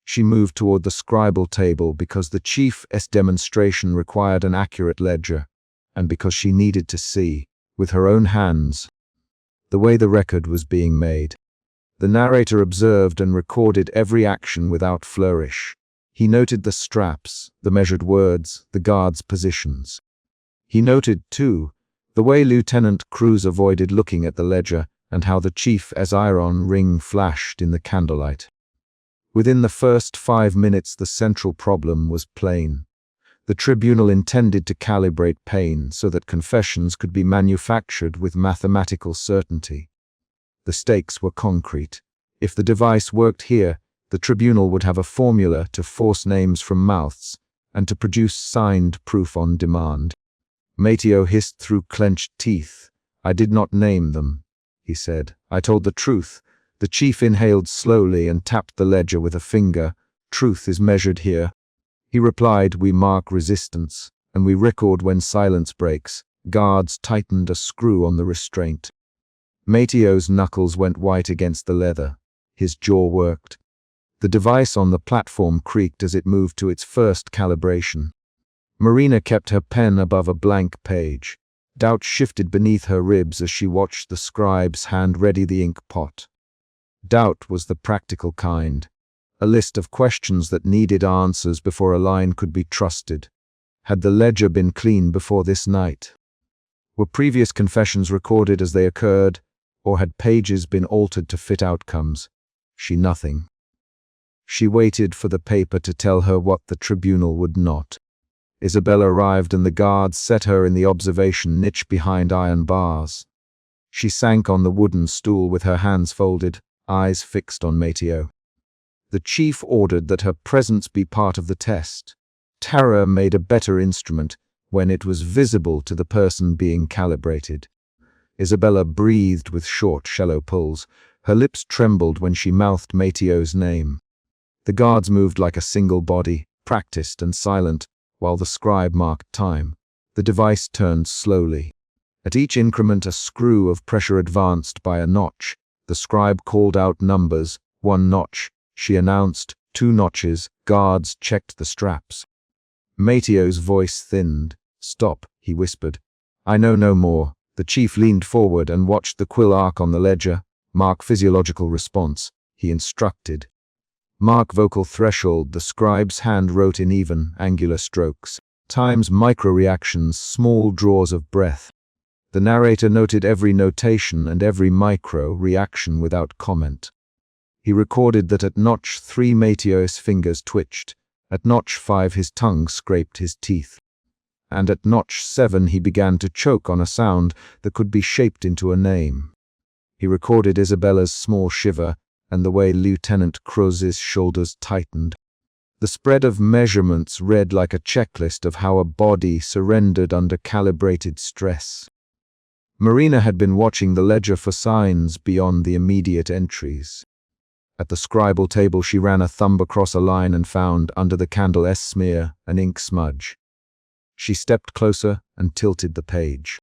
She moved toward the scribal table because the chief's demonstration required an accurate ledger, and because she needed to see, with her own hands, the way the record was being made. The narrator observed and recorded every action without flourish. He noted the straps, the measured words, the guards' positions. He noted, too, the way Lieutenant Cruz avoided looking at the ledger and how the chief's iron ring flashed in the candlelight. Within the first 5 minutes, the central problem was plain. The tribunal intended to calibrate pain so that confessions could be manufactured with mathematical certainty. The stakes were concrete. If the device worked here, The tribunal would have a formula to force names from mouths and to produce signed proof on demand. Mateo hissed through clenched teeth. "I did not name them," he said. "I told the truth." The chief inhaled slowly and tapped the ledger with a finger. "Truth is measured here." He replied, "We mark resistance, and we record when silence breaks." Guards tightened a screw on the restraint. Mateo's knuckles went white against the leather. His jaw worked. The device on the platform creaked as it moved to its first calibration. Marina kept her pen above a blank page. Doubt shifted beneath her ribs as she watched the scribe's hand ready the ink pot. Doubt was the practical kind, a list of questions that needed answers before a line could be trusted. Had the ledger been clean before this night? Were previous confessions recorded as they occurred, or had pages been altered to fit outcomes? Nothing. She waited for the paper to tell her what the tribunal would not. Isabella arrived and the guards set her in the observation niche behind iron bars. She sank on the wooden stool with her hands folded, eyes fixed on Mateo. The chief ordered that her presence be part of the test. Terror made a better instrument when it was visible to the person being calibrated. Isabella breathed with short, shallow pulls. Her lips trembled when she mouthed Mateo's name. The guards moved like a single body, practiced and silent, while the scribe marked time. The device turned slowly. At each increment, a screw of pressure advanced by a notch. The scribe called out numbers. 1 notch, she announced. 2 notches. Guards checked the straps. Mateo's voice thinned. "Stop," he whispered. "I know no more." The chief leaned forward and watched the quill arc on the ledger. "Mark physiological response," he instructed. "Mark vocal threshold." The scribe's hand wrote in even, angular strokes. Times micro-reactions, small draws of breath. The narrator noted every notation and every micro-reaction without comment. He recorded that at notch 3 Mateo's fingers twitched, at notch 5 his tongue scraped his teeth, and at notch 7 he began to choke on a sound that could be shaped into a name. He recorded Isabella's small shiver and the way Lieutenant Cruz's shoulders tightened. The spread of measurements read like a checklist of how a body surrendered under calibrated stress. Marina had been watching the ledger for signs beyond the immediate entries. At the scribal table she ran a thumb across a line and found, under the candle S smear, an ink smudge. She stepped closer and tilted the page.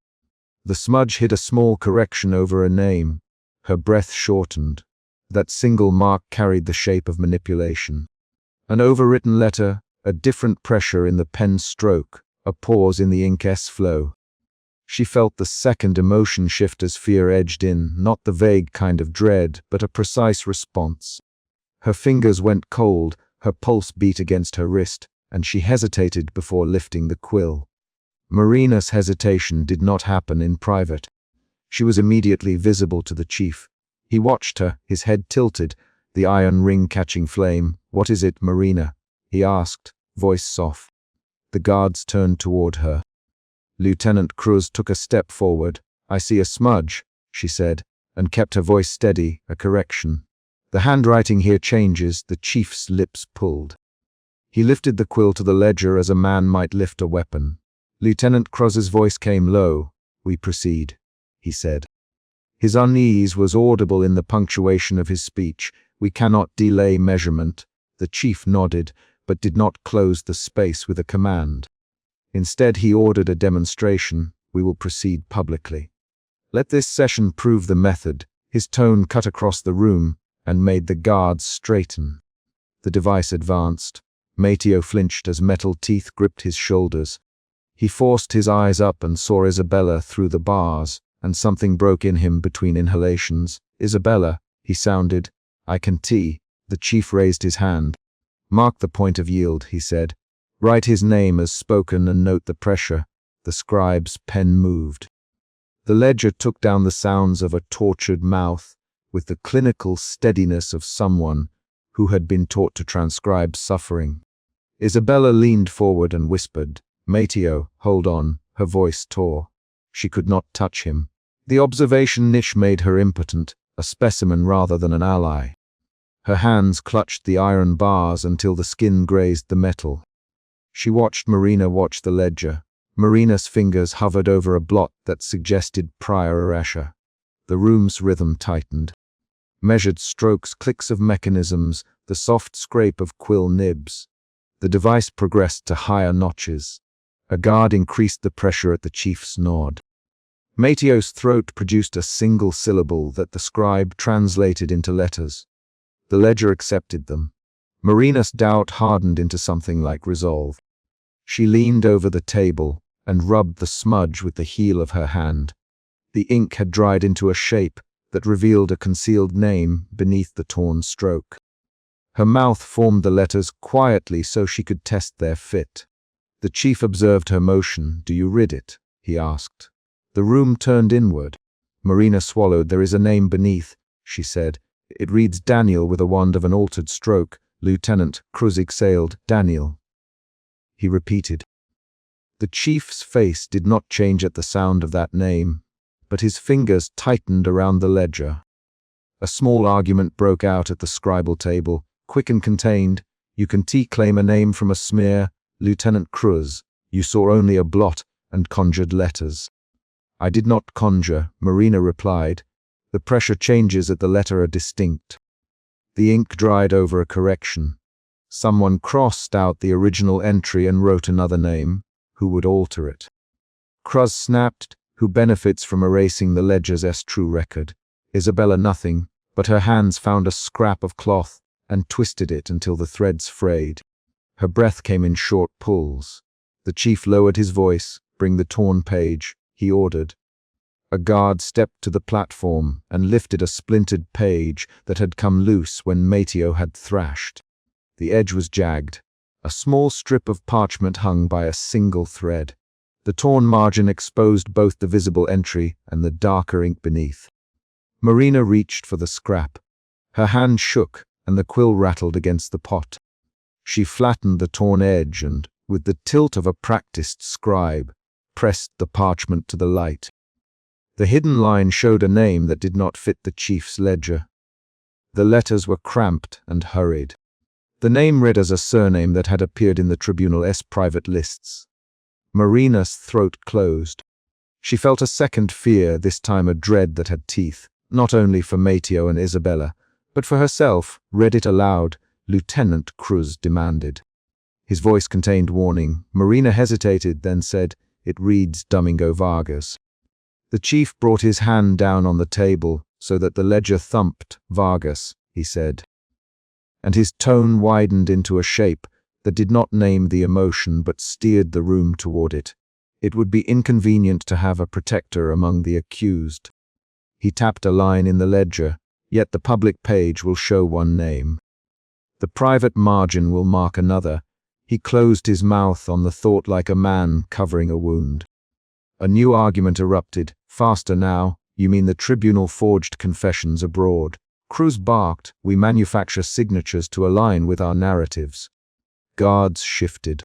The smudge hid a small correction over a name. Her breath shortened. That single mark carried the shape of manipulation. An overwritten letter, a different pressure in the pen stroke, a pause in the ink S flow. She felt the second emotion shift as fear edged in, not the vague kind of dread, but a precise response. Her fingers went cold, her pulse beat against her wrist, and she hesitated before lifting the quill. Marina's hesitation did not happen in private. She was immediately visible to the chief. He watched her, his head tilted, the iron ring catching flame. "What is it, Marina?" he asked, voice soft. The guards turned toward her. Lieutenant Cruz took a step forward. "I see a smudge," she said, and kept her voice steady, a correction. "The handwriting here changes." The chief's lips pulled. He lifted the quill to the ledger as a man might lift a weapon. Lieutenant Cruz's voice came low. "We proceed," he said. His unease was audible in the punctuation of his speech. "We cannot delay measurement." The chief nodded, but did not close the space with a command. Instead, he ordered a demonstration. "We will proceed publicly. Let this session prove the method." His tone cut across the room and made the guards straighten. The device advanced. Mateo flinched as metal teeth gripped his shoulders. He forced his eyes up and saw Isabella through the bars, and something broke in him between inhalations. "Isabella," he sounded. "I can see." The chief raised his hand. "Mark the point of yield," he said. "Write his name as spoken and note the pressure." The scribe's pen moved. The ledger took down the sounds of a tortured mouth with the clinical steadiness of someone who had been taught to transcribe suffering. Isabella leaned forward and whispered, "Mateo, hold on." Her voice tore. She could not touch him. The observation niche made her impotent, a specimen rather than an ally. Her hands clutched the iron bars until the skin grazed the metal. She watched Marina watch the ledger. Marina's fingers hovered over a blot that suggested prior erasure. The room's rhythm tightened. Measured strokes, clicks of mechanisms, the soft scrape of quill nibs. The device progressed to higher notches. A guard increased the pressure at the chief's nod. Mateo's throat produced a single syllable that the scribe translated into letters. The ledger accepted them. Marina's doubt hardened into something like resolve. She leaned over the table and rubbed the smudge with the heel of her hand. The ink had dried into a shape that revealed a concealed name beneath the torn stroke. Her mouth formed the letters quietly so she could test their fit. The chief observed her motion. "Do you read it?" he asked. The room turned inward. Marina swallowed. "There is a name beneath," she said. "It reads Daniel with a wand of an altered stroke. Lieutenant Cruz exhaled. Daniel." He repeated. The chief's face did not change at the sound of that name, but his fingers tightened around the ledger. A small argument broke out at the scribal table, quick and contained. "You can claim a name from a smear, Lieutenant Cruz. You saw only a blot and conjured letters." "I did not conjure," Marina replied. "The pressure changes at the letter are distinct." The ink dried over a correction. Someone crossed out the original entry and wrote another name. Who would alter it? Cruz snapped. "Who benefits from erasing the ledger's true record?" Isabella nothing, but her hands found a scrap of cloth and twisted it until the threads frayed. Her breath came in short pulls. The chief lowered his voice. "Bring the torn page," he ordered. A guard stepped to the platform and lifted a splintered page that had come loose when Mateo had thrashed. The edge was jagged. A small strip of parchment hung by a single thread. The torn margin exposed both the visible entry and the darker ink beneath. Marina reached for the scrap. Her hand shook and the quill rattled against the pot. She flattened the torn edge and, with the tilt of a practiced scribe, pressed the parchment to the light. The hidden line showed a name that did not fit the chief's ledger. The letters were cramped and hurried. The name read as a surname that had appeared in the tribunal's private lists. Marina's throat closed. She felt a second fear, this time a dread that had teeth, not only for Mateo and Isabella, but for herself. "Read it aloud," Lieutenant Cruz demanded. His voice contained warning. Marina hesitated, then said, "It reads Domingo Vargas." The chief brought his hand down on the table so that the ledger thumped. "Vargas," he said. And his tone widened into a shape that did not name the emotion but steered the room toward it. It would be inconvenient to have a protector among the accused. He tapped a line in the ledger, "Yet the public page will show one name. The private margin will mark another." He closed his mouth on the thought like a man covering a wound. A new argument erupted. "Faster now. You mean the tribunal forged confessions abroad?" Cruz barked. "We manufacture signatures to align with our narratives." Guards shifted.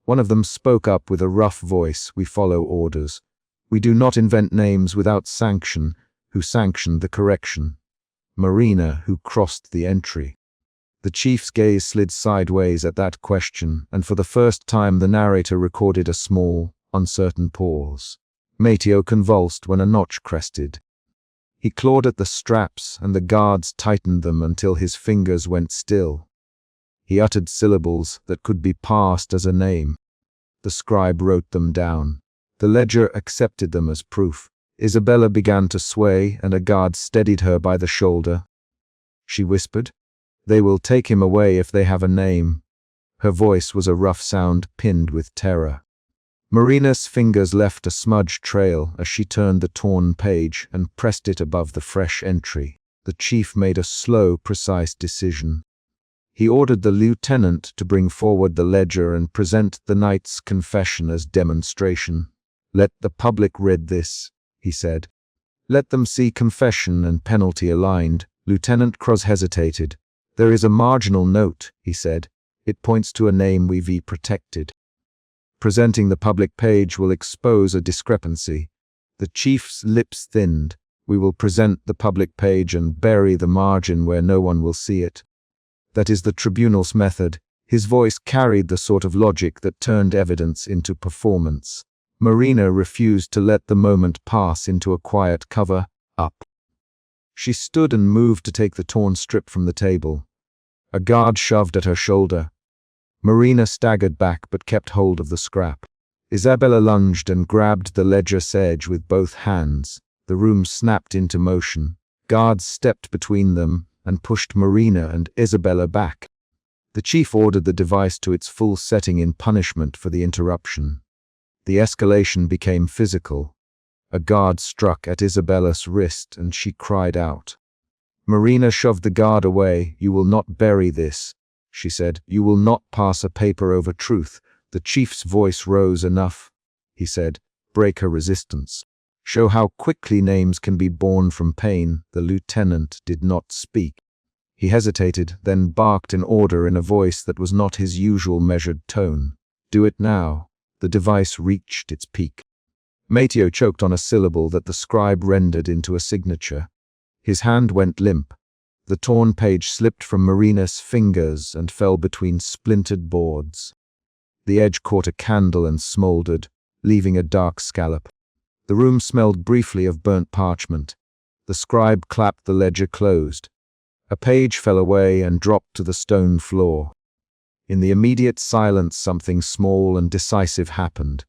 One of them spoke up with a rough voice. "We follow orders. We do not invent names without sanction." Who sanctioned the correction? Marina, who crossed the entry. The chief's gaze slid sideways at that question, and for the first time the narrator recorded a small, uncertain pause. Mateo convulsed when a notch crested. He clawed at the straps, and the guards tightened them until his fingers went still. He uttered syllables that could be parsed as a name. The scribe wrote them down. The ledger accepted them as proof. Isabella began to sway, and a guard steadied her by the shoulder. She whispered, "They will take him away if they have a name." Her voice was a rough sound pinned with terror. Marina's fingers left a smudge trail as she turned the torn page and pressed it above the fresh entry. The chief made a slow, precise decision. He ordered the lieutenant to bring forward the ledger and present the knight's confession as demonstration. "Let the public read this," he said. "Let them see confession and penalty aligned." Lieutenant Cruz hesitated. "There is a marginal note," he said. "It points to a name we've protected. Presenting the public page will expose a discrepancy." The chief's lips thinned. "We will present the public page and bury the margin where no one will see it." That is the tribunal's method. His voice carried the sort of logic that turned evidence into performance. Marina refused to let the moment pass into a quiet cover up. She stood and moved to take the torn strip from the table. A guard shoved at her shoulder. Marina staggered back but kept hold of the scrap. Isabella lunged and grabbed the ledger's edge with both hands. The room snapped into motion. Guards stepped between them and pushed Marina and Isabella back. The chief ordered the device to its full setting in punishment for the interruption. The escalation became physical. A guard struck at Isabella's wrist and she cried out. Marina shoved the guard away. "You will not bury this," she said. "You will not pass a paper over truth." The chief's voice rose. "Enough," he said. "Break her resistance. Show how quickly names can be born from pain." The lieutenant did not speak. He hesitated, then barked an order in a voice that was not his usual measured tone. "Do it now." The device reached its peak. Mateo choked on a syllable that the scribe rendered into a signature. His hand went limp. The torn page slipped from Marina's fingers and fell between splintered boards. The edge caught a candle and smoldered, leaving a dark scallop. The room smelled briefly of burnt parchment. The scribe clapped the ledger closed. A page fell away and dropped to the stone floor. In the immediate silence, something small and decisive happened.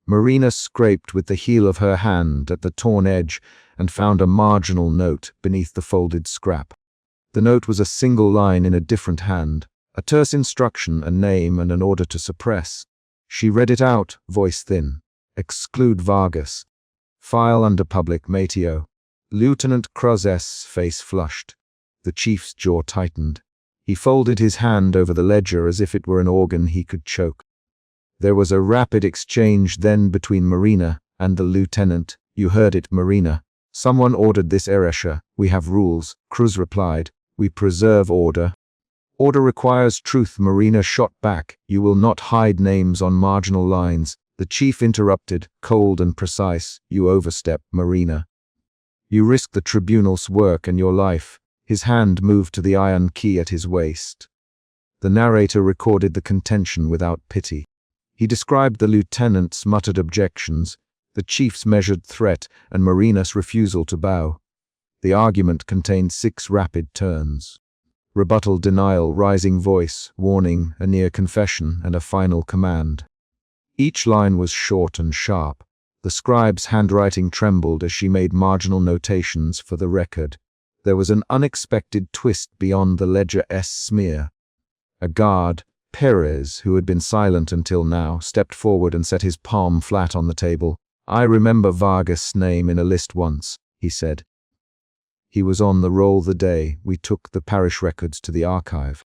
Marina scraped with the heel of her hand at the torn edge and found a marginal note beneath the folded scrap. The note was a single line in a different hand, a terse instruction, a name, and an order to suppress. She read it out, voice thin. "Exclude Vargas. File under public Mateo." Lieutenant Cruz's face flushed. The chief's jaw tightened. He folded his hand over the ledger as if it were an organ he could choke. There was a rapid exchange then between Marina and the lieutenant. "You heard it, Marina. Someone ordered this erasure. We have rules." Cruz replied. "We preserve order." "Order requires truth," Marina shot back. "You will not hide names on marginal lines." The chief interrupted, cold and precise. "You overstep, Marina. You risk the tribunal's work and your life." His hand moved to the iron key at his waist. The narrator recorded the contention without pity. He described the lieutenant's muttered objections, the chief's measured threat, and Marina's refusal to bow. The argument contained 6 rapid turns. Rebuttal, denial, rising voice, warning, a near confession, and a final command. Each line was short and sharp. The scribe's handwriting trembled as she made marginal notations for the record. There was an unexpected twist beyond the ledger's smear. A guard, Perez, who had been silent until now, stepped forward and set his palm flat on the table. "I remember Vargas' name in a list once," he said. "He was on the roll the day we took the parish records to the archive."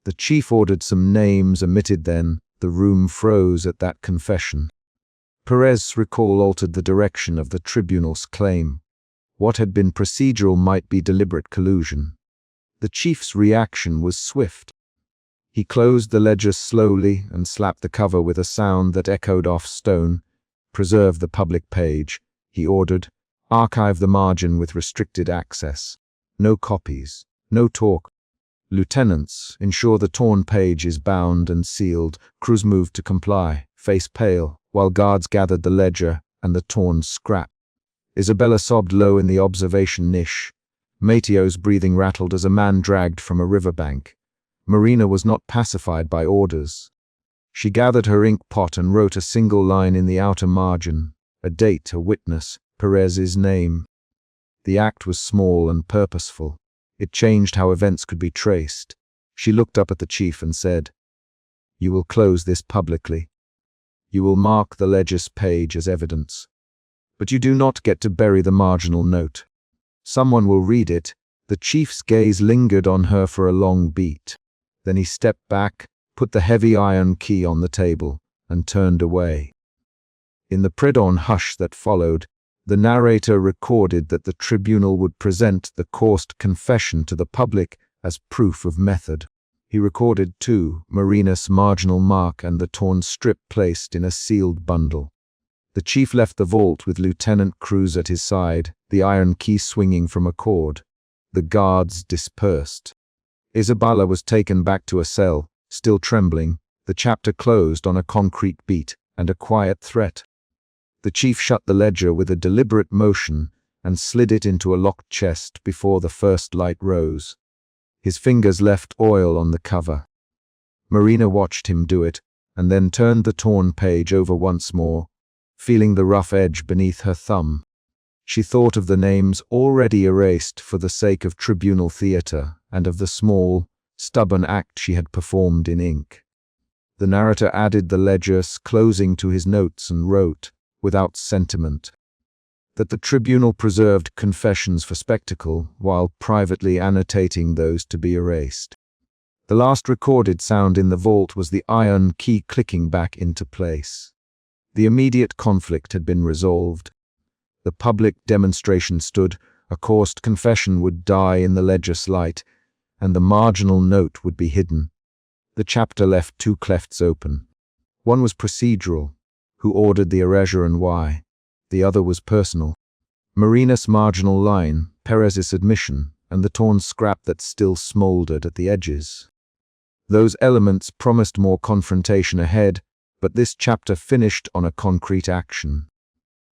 The chief ordered some names omitted then. The room froze at that confession. Perez's recall altered the direction of the tribunal's claim. What had been procedural might be deliberate collusion. The chief's reaction was swift. He closed the ledger slowly and slapped the cover with a sound that echoed off stone. "Preserve the public page," he ordered. "Archive the margin with restricted access. No copies. No talk. Lieutenants, ensure the torn page is bound and sealed." Cruz moved to comply, face pale, while guards gathered the ledger and the torn scrap. Isabella sobbed low in the observation niche. Mateo's breathing rattled as a man dragged from a riverbank. Marina was not pacified by orders. She gathered her ink pot and wrote a single line in the outer margin, a date, a witness, Perez's name. The act was small and purposeful. It changed how events could be traced. She looked up at the chief and said, "You will close this publicly. You will mark the ledger's page as evidence. But you do not get to bury the marginal note. Someone will read it." The chief's gaze lingered on her for a long beat. Then he stepped back, put the heavy iron key on the table, and turned away. In the pre-dawn hush that followed, the narrator recorded that the tribunal would present the coursed confession to the public as proof of method. He recorded, too, Marina's marginal mark and the torn strip placed in a sealed bundle. The chief left the vault with Lieutenant Cruz at his side, the iron key swinging from a cord. The guards dispersed. Isabella was taken back to a cell, still trembling. The chapter closed on a concrete beat and a quiet threat. The chief shut the ledger with a deliberate motion and slid it into a locked chest before the first light rose. His fingers left oil on the cover. Marina watched him do it, and then turned the torn page over once more, feeling the rough edge beneath her thumb. She thought of the names already erased for the sake of tribunal theatre and of the small, stubborn act she had performed in ink. The narrator added the ledger's closing to his notes and wrote, without sentiment, that the tribunal preserved confessions for spectacle while privately annotating those to be erased. The last recorded sound in the vault was the iron key clicking back into place. The immediate conflict had been resolved. The public demonstration stood, a coursed confession would die in the ledger's light, and the marginal note would be hidden. The chapter left two clefts open. One was procedural, who ordered the erasure and why. The other was personal. Marina's marginal line, Perez's admission, and the torn scrap that still smoldered at the edges. Those elements promised more confrontation ahead, but this chapter finished on a concrete action.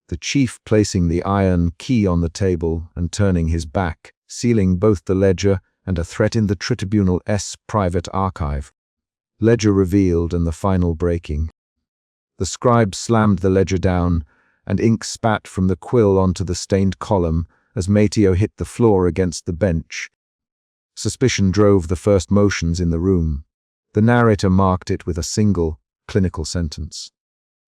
The chief placing the iron key on the table and turning his back, sealing both the ledger and a threat in the tribunal's private archive. Ledger revealed and the final breaking. The scribe slammed the ledger down, and ink spat from the quill onto the stained column as Mateo hit the floor against the bench. Suspicion drove the first motions in the room. The narrator marked it with a single, clinical sentence.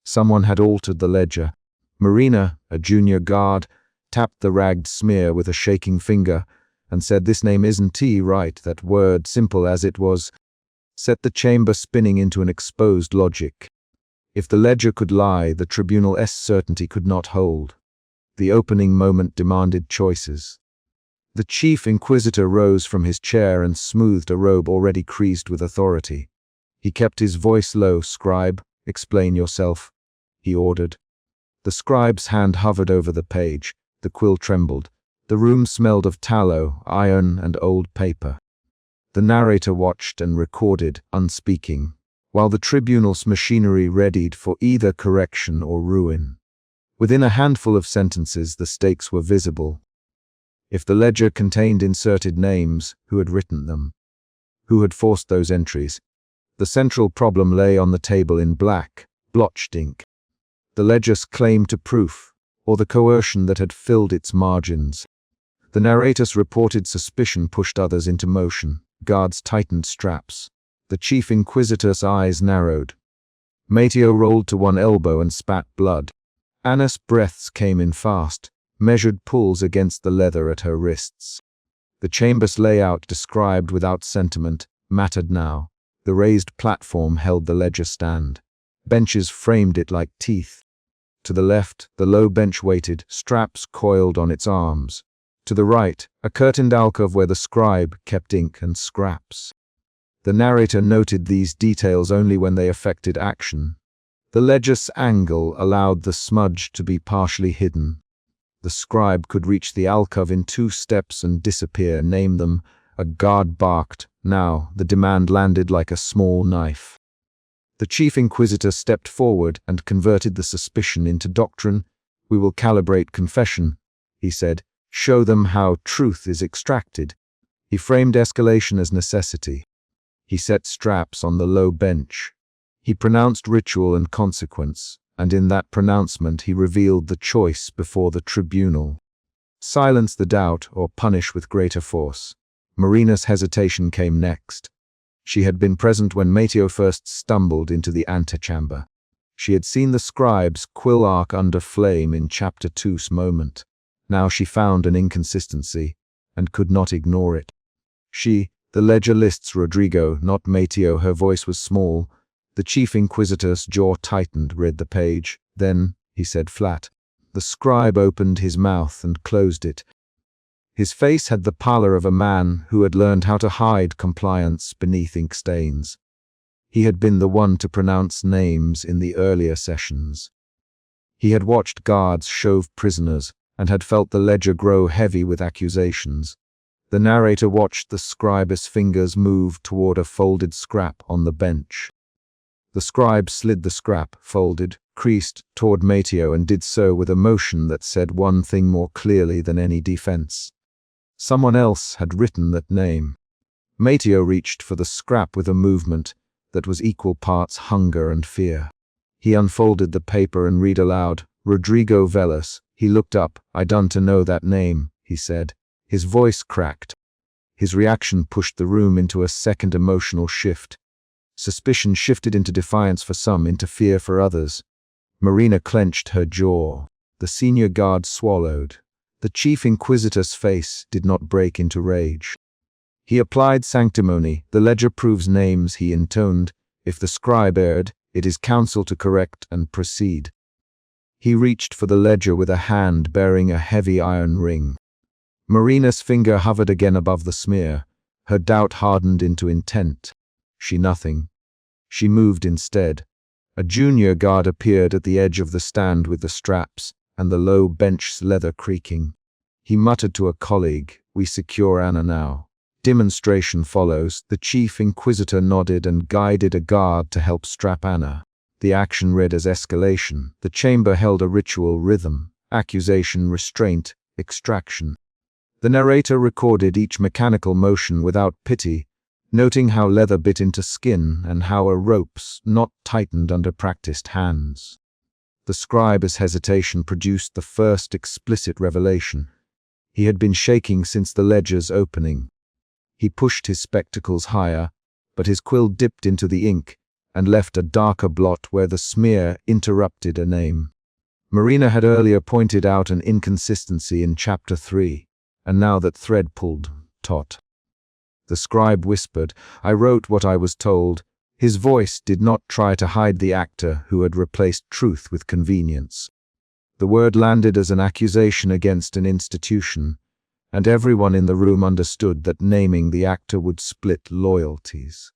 Someone had altered the ledger. Marina, a junior guard, tapped the ragged smear with a shaking finger and said, "This name isn't right." That word, simple as it was, set the chamber spinning into an exposed logic. If the ledger could lie, the tribunal's certainty could not hold. The opening moment demanded choices. The chief inquisitor rose from his chair and smoothed a robe already creased with authority. He kept his voice low. "Scribe, explain yourself," he ordered. The scribe's hand hovered over the page. The quill trembled. The room smelled of tallow, iron, and old paper. The narrator watched and recorded, unspeaking, while the tribunal's machinery readied for either correction or ruin. Within a handful of sentences, the stakes were visible. If the ledger contained inserted names, who had written them? Who had forced those entries? The central problem lay on the table in black, blotched ink. The ledger's claim to proof, or the coercion that had filled its margins. The narrator's reported suspicion pushed others into motion. Guards tightened straps. The chief inquisitor's eyes narrowed. Mateo rolled to one elbow and spat blood. Anna's breaths came in fast, measured pulls against the leather at her wrists. The chamber's layout, described without sentiment, mattered now. The raised platform held the ledger stand. Benches framed it like teeth. To the left, the low bench waited, straps coiled on its arms. To the right, a curtained alcove where the scribe kept ink and scraps. The narrator noted these details only when they affected action. The ledger's angle allowed the smudge to be partially hidden. The scribe could reach the alcove in 2 steps and disappear. Name them. A guard barked. Now, the demand landed like a small knife. The chief inquisitor stepped forward and converted the suspicion into doctrine. "We will calibrate confession," he said. "Show them how truth is extracted." He framed escalation as necessity. He set straps on the low bench. He pronounced ritual and consequence, and in that pronouncement he revealed the choice before the tribunal. Silence the doubt or punish with greater force. Marina's hesitation came next. She had been present when Mateo first stumbled into the antechamber. She had seen the scribe's quill arc under flame in Chapter 2's moment. Now she found an inconsistency, and could not ignore it. The ledger lists Rodrigo, not Mateo. Her voice was small. The chief inquisitor's jaw tightened, read the page. "Then," he said flat. The scribe opened his mouth and closed it. His face had the pallor of a man who had learned how to hide compliance beneath ink stains. He had been the one to pronounce names in the earlier sessions. He had watched guards shove prisoners and had felt the ledger grow heavy with accusations. The narrator watched the scribe's fingers move toward a folded scrap on the bench. The scribe slid the scrap, folded, creased, toward Mateo and did so with a motion that said one thing more clearly than any defense. Someone else had written that name. Mateo reached for the scrap with a movement that was equal parts hunger and fear. He unfolded the paper and read aloud, "Rodrigo Velas." He looked up. "I done to know that name," he said. His voice cracked. His reaction pushed the room into a second emotional shift. Suspicion shifted into defiance for some, into fear for others. Marina clenched her jaw. The senior guard swallowed. The chief inquisitor's face did not break into rage. He applied sanctimony. "The ledger proves names," he intoned. "If the scribe erred, it is counsel to correct and proceed." He reached for the ledger with a hand bearing a heavy iron ring. Marina's finger hovered again above the smear. Her doubt hardened into intent. Nothing. She moved instead. A junior guard appeared at the edge of the stand with the straps and the low bench's leather creaking. He muttered to a colleague, "We secure Anna now." Demonstration follows. The chief inquisitor nodded and guided a guard to help strap Anna. The action read as escalation. The chamber held a ritual rhythm: accusation, restraint, extraction. The narrator recorded each mechanical motion without pity, noting how leather bit into skin and how a rope's knot tightened under practiced hands. The scribe's hesitation produced the first explicit revelation. He had been shaking since the ledger's opening. He pushed his spectacles higher, but his quill dipped into the ink and left a darker blot where the smear interrupted a name. Marina had earlier pointed out an inconsistency in Chapter 3, and now that thread pulled taut. The scribe whispered, "I wrote what I was told." His voice did not try to hide the actor who had replaced truth with convenience. The word landed as an accusation against an institution, and everyone in the room understood that naming the actor would split loyalties.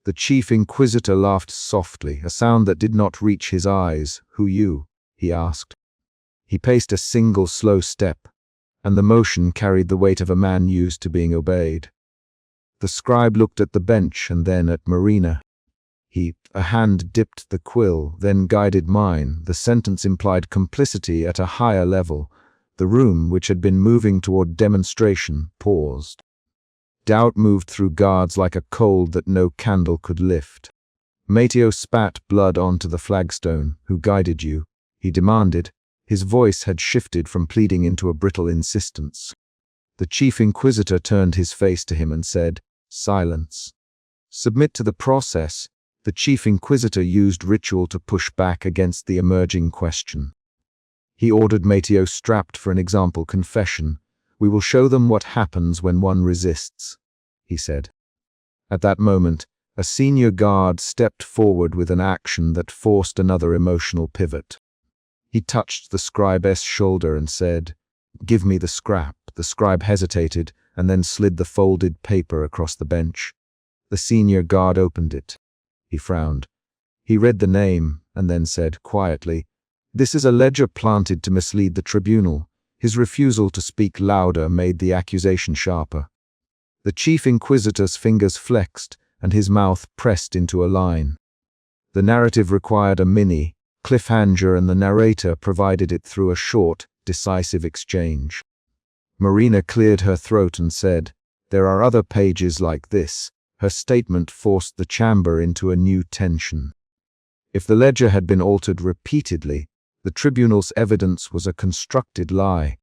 The chief inquisitor laughed softly, a sound that did not reach his eyes. "Who you?" he asked. He paced a single slow step, and the motion carried the weight of a man used to being obeyed. The scribe looked at the bench and then at Marina. A hand dipped the quill, then guided mine. The sentence implied complicity at a higher level. The room, which had been moving toward demonstration, paused. Doubt moved through guards like a cold that no candle could lift. "Mateo spat blood onto the flagstone. Who guided you?" he demanded. His voice had shifted from pleading into a brittle insistence. The chief inquisitor turned his face to him and said, "Silence. Submit to the process." The chief inquisitor used ritual to push back against the emerging question. He ordered Mateo strapped for an example confession. "We will show them what happens when one resists," he said. At that moment, a senior guard stepped forward with an action that forced another emotional pivot. He touched the scribe's shoulder and said, "Give me the scrap." The scribe hesitated and then slid the folded paper across the bench. The senior guard opened it. He frowned. He read the name and then said quietly, "This is a ledger planted to mislead the tribunal." His refusal to speak louder made the accusation sharper. The chief inquisitor's fingers flexed and his mouth pressed into a line. The narrative required a mini cliffhanger and the narrator provided it through a short, decisive exchange. Marina cleared her throat and said, "There are other pages like this." Her statement forced the chamber into a new tension. If the ledger had been altered repeatedly, the tribunal's evidence was a constructed lie.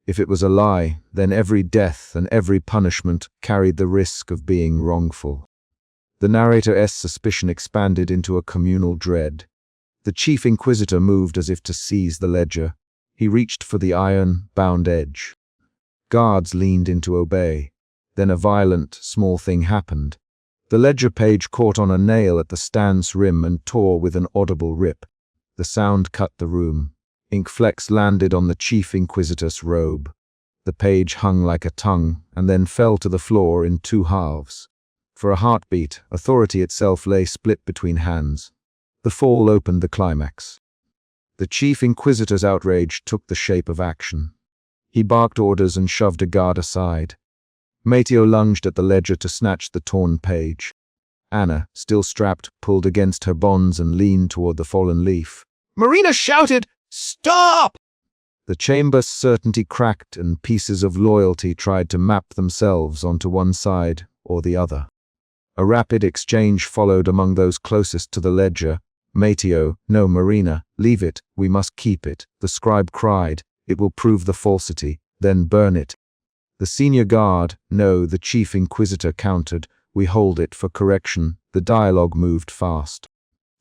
If it was a lie, then every death and every punishment carried the risk of being wrongful. The narrator's suspicion expanded into a communal dread. The chief inquisitor moved as if to seize the ledger. He reached for the iron-bound edge. Guards leaned in to obey. Then a violent, small thing happened. The ledger page caught on a nail at the stand's rim and tore with an audible rip. The sound cut the room. Ink flecks landed on the chief inquisitor's robe. The page hung like a tongue and then fell to the floor in two halves. For a heartbeat, authority itself lay split between hands. The fall opened the climax. The chief inquisitor's outrage took the shape of action. He barked orders and shoved a guard aside. Mateo lunged at the ledger to snatch the torn page. Anna, still strapped, pulled against her bonds and leaned toward the fallen leaf. Marina shouted, "Stop!" The chamber's certainty cracked and pieces of loyalty tried to map themselves onto one side or the other. A rapid exchange followed among those closest to the ledger. Mateo, "No, Marina, leave it, we must keep it," the scribe cried. "It will prove the falsity, then burn it." The senior guard, "No," the chief inquisitor countered. "We hold it for correction." The dialogue moved fast.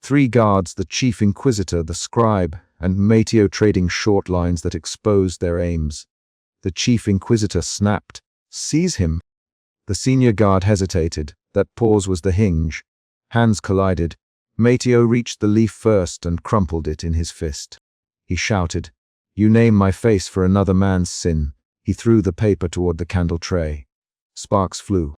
3 guards, the chief inquisitor, the scribe, and Mateo trading short lines that exposed their aims. The chief inquisitor snapped, "Seize him!" The senior guard hesitated. That pause was the hinge. Hands collided. Mateo reached the leaf first and crumpled it in his fist. He shouted, "You name my face for another man's sin." He threw the paper toward the candle tray. Sparks flew.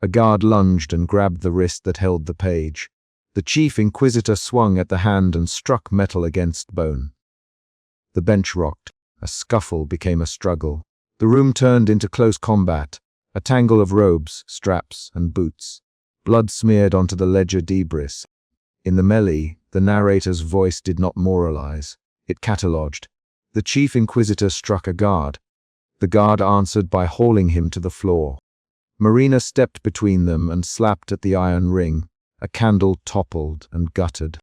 A guard lunged and grabbed the wrist that held the page. The chief inquisitor swung at the hand and struck metal against bone. The bench rocked. A scuffle became a struggle. The room turned into close combat, a tangle of robes, straps, and boots. Blood smeared onto the ledger debris. In the melee, the narrator's voice did not moralize. It catalogued. The chief inquisitor struck a guard. The guard answered by hauling him to the floor. Marina stepped between them and slapped at the iron ring. A candle toppled and guttered.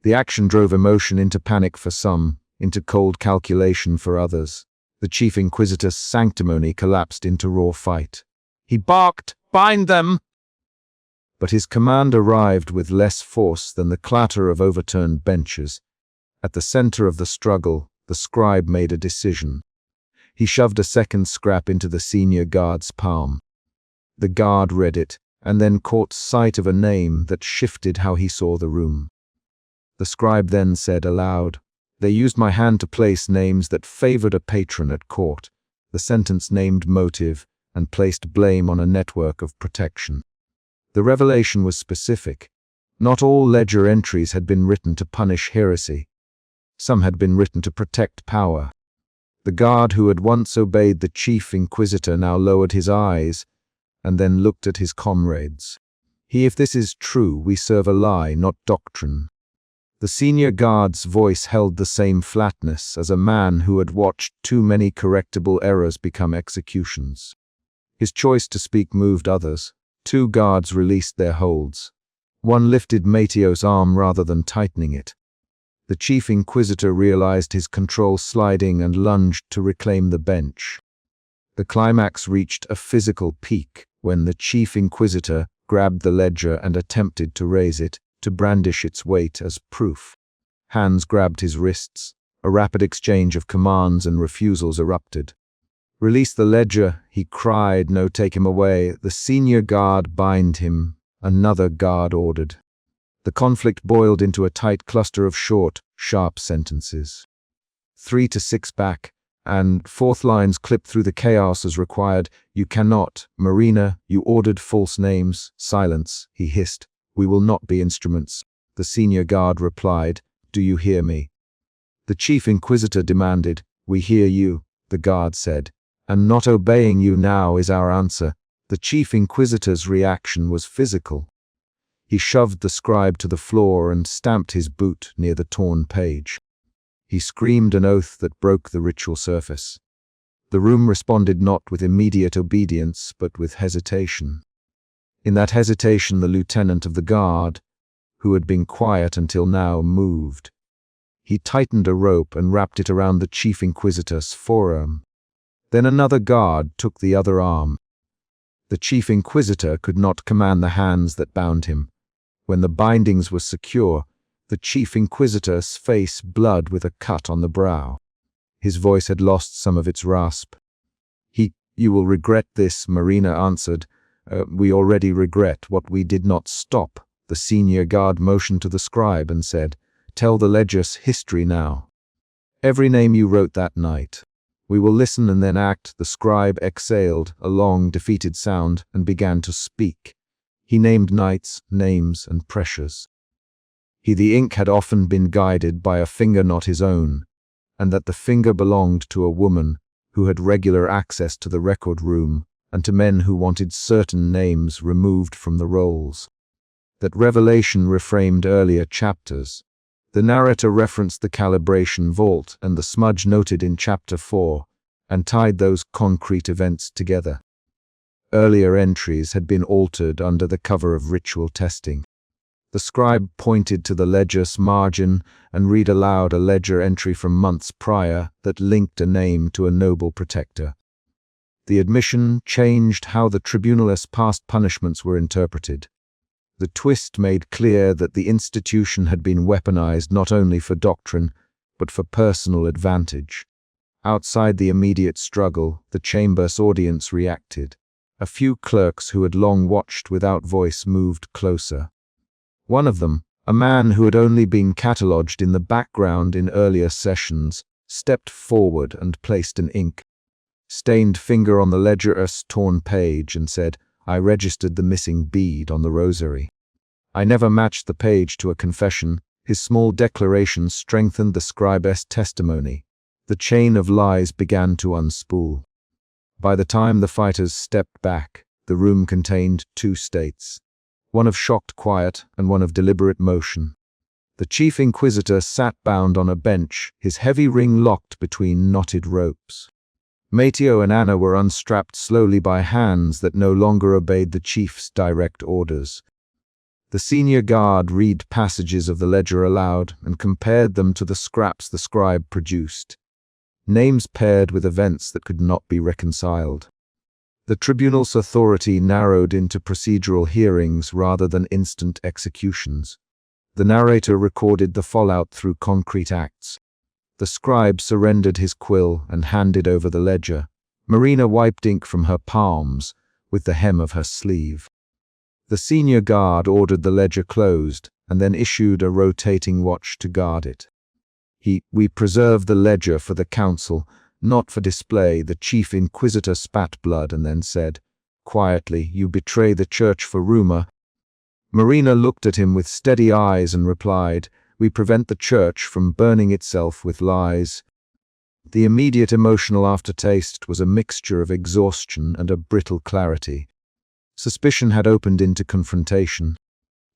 The action drove emotion into panic for some, into cold calculation for others. The chief inquisitor's sanctimony collapsed into raw fight. He barked, "Bind them!" But his command arrived with less force than the clatter of overturned benches. At the center of the struggle, the scribe made a decision. He shoved a second scrap into the senior guard's palm. The guard read it, and then caught sight of a name that shifted how he saw the room. The scribe then said aloud, "They used my hand to place names that favored a patron at court." The sentence named motive and placed blame on a network of protection. The revelation was specific. Not all ledger entries had been written to punish heresy. Some had been written to protect power. The guard who had once obeyed the chief inquisitor now lowered his eyes and then looked at his comrades. If this is true, we serve a lie, not doctrine." The senior guard's voice held the same flatness as a man who had watched too many correctable errors become executions. His choice to speak moved others. 2 guards released their holds. One lifted Mateo's arm rather than tightening it. The chief inquisitor realized his control sliding and lunged to reclaim the bench. The climax reached a physical peak when the chief inquisitor grabbed the ledger and attempted to raise it, to brandish its weight as proof. Hands grabbed his wrists. A rapid exchange of commands and refusals erupted. "Release the ledger," he cried. "No, take him away." The senior guard, "Bind him," another guard ordered. The conflict boiled into a tight cluster of short, sharp sentences. 3 to 6 back, and 4th lines clipped through the chaos as required. "You cannot, Marina, you ordered false names." "Silence," he hissed. "We will not be instruments." The senior guard replied, "Do you hear me?" The chief inquisitor demanded. "We hear you," the guard said, "and not obeying you now is our answer." The chief inquisitor's reaction was physical. He shoved the scribe to the floor and stamped his boot near the torn page. He screamed an oath that broke the ritual surface. The room responded not with immediate obedience, but with hesitation. In that hesitation, the lieutenant of the guard, who had been quiet until now, moved. He tightened a rope and wrapped it around the chief inquisitor's forearm. Then another guard took the other arm. The chief inquisitor could not command the hands that bound him. When the bindings were secure, the chief inquisitor's face blood with a cut on the brow. His voice had lost some of its rasp. "You will regret this," Marina answered. We already regret what we did not stop." The senior guard motioned to the scribe and said, "Tell the ledger's history now. Every name you wrote that night. We will listen and then act." The scribe exhaled a long, defeated sound and began to speak. He named nights, names, and pressures. The ink had often been guided by a finger not his own, and that the finger belonged to a woman who had regular access to the record room and to men who wanted certain names removed from the rolls. That revelation reframed earlier chapters. The narrator referenced the calibration vault and the smudge noted in Chapter 4, and tied those concrete events together. Earlier entries had been altered under the cover of ritual testing. The scribe pointed to the ledger's margin and read aloud a ledger entry from months prior that linked a name to a noble protector. The admission changed how the tribunal's past punishments were interpreted. The twist made clear that the institution had been weaponized not only for doctrine, but for personal advantage. Outside the immediate struggle, the chamber's audience reacted. A few clerks who had long watched without voice moved closer. One of them, a man who had only been catalogued in the background in earlier sessions, stepped forward and placed an ink-stained finger on the ledger's torn page and said, "I registered the missing bead on the rosary." I never matched the page to a confession. His small declaration strengthened the scribe's testimony. The chain of lies began to unspool. By the time the fighters stepped back, the room contained two states. One of shocked quiet and one of deliberate motion. The chief inquisitor sat bound on a bench, his heavy ring locked between knotted ropes. Mateo and Anna were unstrapped slowly by hands that no longer obeyed the chief's direct orders. The senior guard read passages of the ledger aloud and compared them to the scraps the scribe produced. Names paired with events that could not be reconciled. The tribunal's authority narrowed into procedural hearings rather than instant executions. The narrator recorded the fallout through concrete acts. The scribe surrendered his quill and handed over the ledger. Marina wiped ink from her palms with the hem of her sleeve. The senior guard ordered the ledger closed and then issued a rotating watch to guard it. "We preserve the ledger for the council, not for display." The chief inquisitor spat blood and then said, quietly, "You betray the church for rumor." Marina looked at him with steady eyes and replied, "We prevent the church from burning itself with lies." The immediate emotional aftertaste was a mixture of exhaustion and a brittle clarity. Suspicion had opened into confrontation.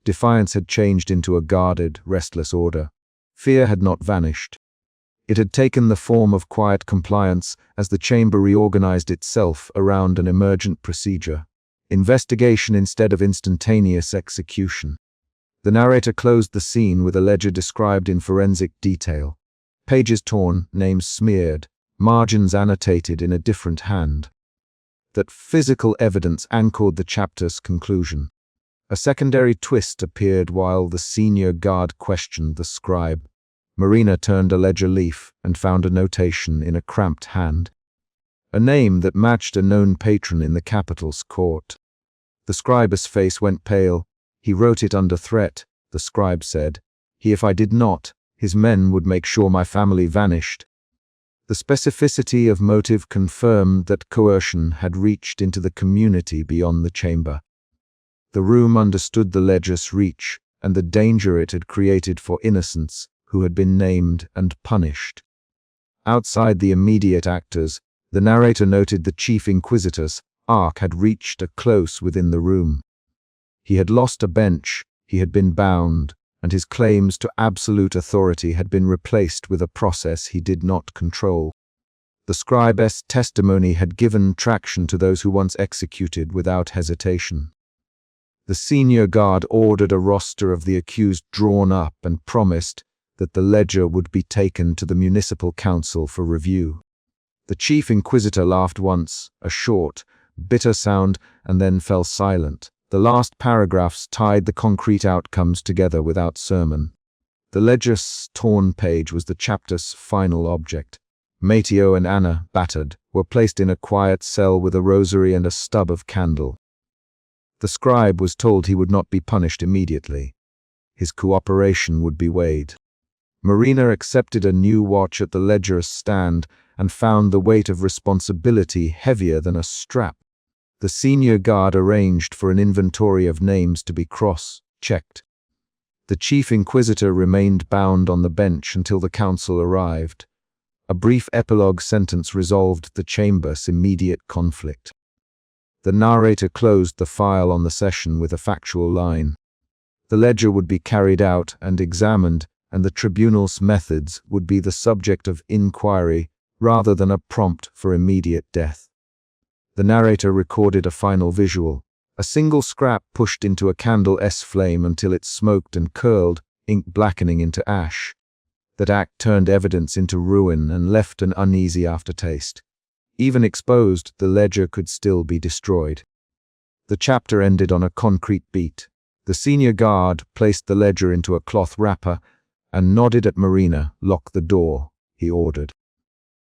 Defiance had changed into a guarded, restless order. Fear had not vanished. It had taken the form of quiet compliance as the chamber reorganized itself around an emergent procedure. Investigation instead of instantaneous execution. The narrator closed the scene with a ledger described in forensic detail. Pages torn, names smeared, margins annotated in a different hand. That physical evidence anchored the chapter's conclusion. A secondary twist appeared while the senior guard questioned the scribe. Marina turned a ledger leaf and found a notation in a cramped hand. A name that matched a known patron in the capital's court. The scribe's face went pale. "He wrote it under threat," the scribe said. If I did not, his men would make sure my family vanished." The specificity of motive confirmed that coercion had reached into the community beyond the chamber. The room understood the ledger's reach and the danger it had created for innocents who had been named and punished. Outside the immediate actors, the narrator noted the chief inquisitor's arc had reached a close within the room. He had lost a bench, he had been bound, and his claims to absolute authority had been replaced with a process he did not control. The scribe's testimony had given traction to those who once executed without hesitation. The senior guard ordered a roster of the accused drawn up and promised that the ledger would be taken to the municipal council for review. The chief inquisitor laughed once, a short, bitter sound, and then fell silent. The last paragraphs tied the concrete outcomes together without sermon. The ledger's torn page was the chapter's final object. Mateo and Anna, battered, were placed in a quiet cell with a rosary and a stub of candle. The scribe was told he would not be punished immediately. His cooperation would be weighed. Marina accepted a new watch at the ledger's stand and found the weight of responsibility heavier than a strap. The senior guard arranged for an inventory of names to be cross-checked. The chief inquisitor remained bound on the bench until the council arrived. A brief epilogue sentence resolved the chamber's immediate conflict. The narrator closed the file on the session with a factual line. The ledger would be carried out and examined, and the tribunal's methods would be the subject of inquiry rather than a prompt for immediate death. The narrator recorded a final visual, a single scrap pushed into a candle-s flame until it smoked and curled, ink blackening into ash. That act turned evidence into ruin and left an uneasy aftertaste. Even exposed, the ledger could still be destroyed. The chapter ended on a concrete beat. The senior guard placed the ledger into a cloth wrapper and nodded at Marina. "Lock the door," he ordered.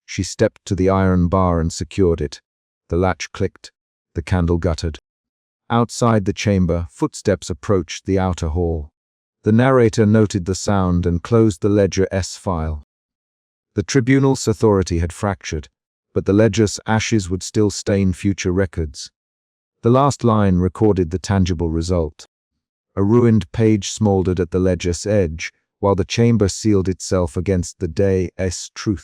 She stepped to the iron bar and secured it. The latch clicked. The candle guttered. Outside the chamber, footsteps approached the outer hall. The narrator noted the sound and closed the ledger-s file. The tribunal's authority had fractured, but the ledger's ashes would still stain future records. The last line recorded the tangible result. A ruined page smoldered at the ledger's edge, while the chamber sealed itself against the day's truth.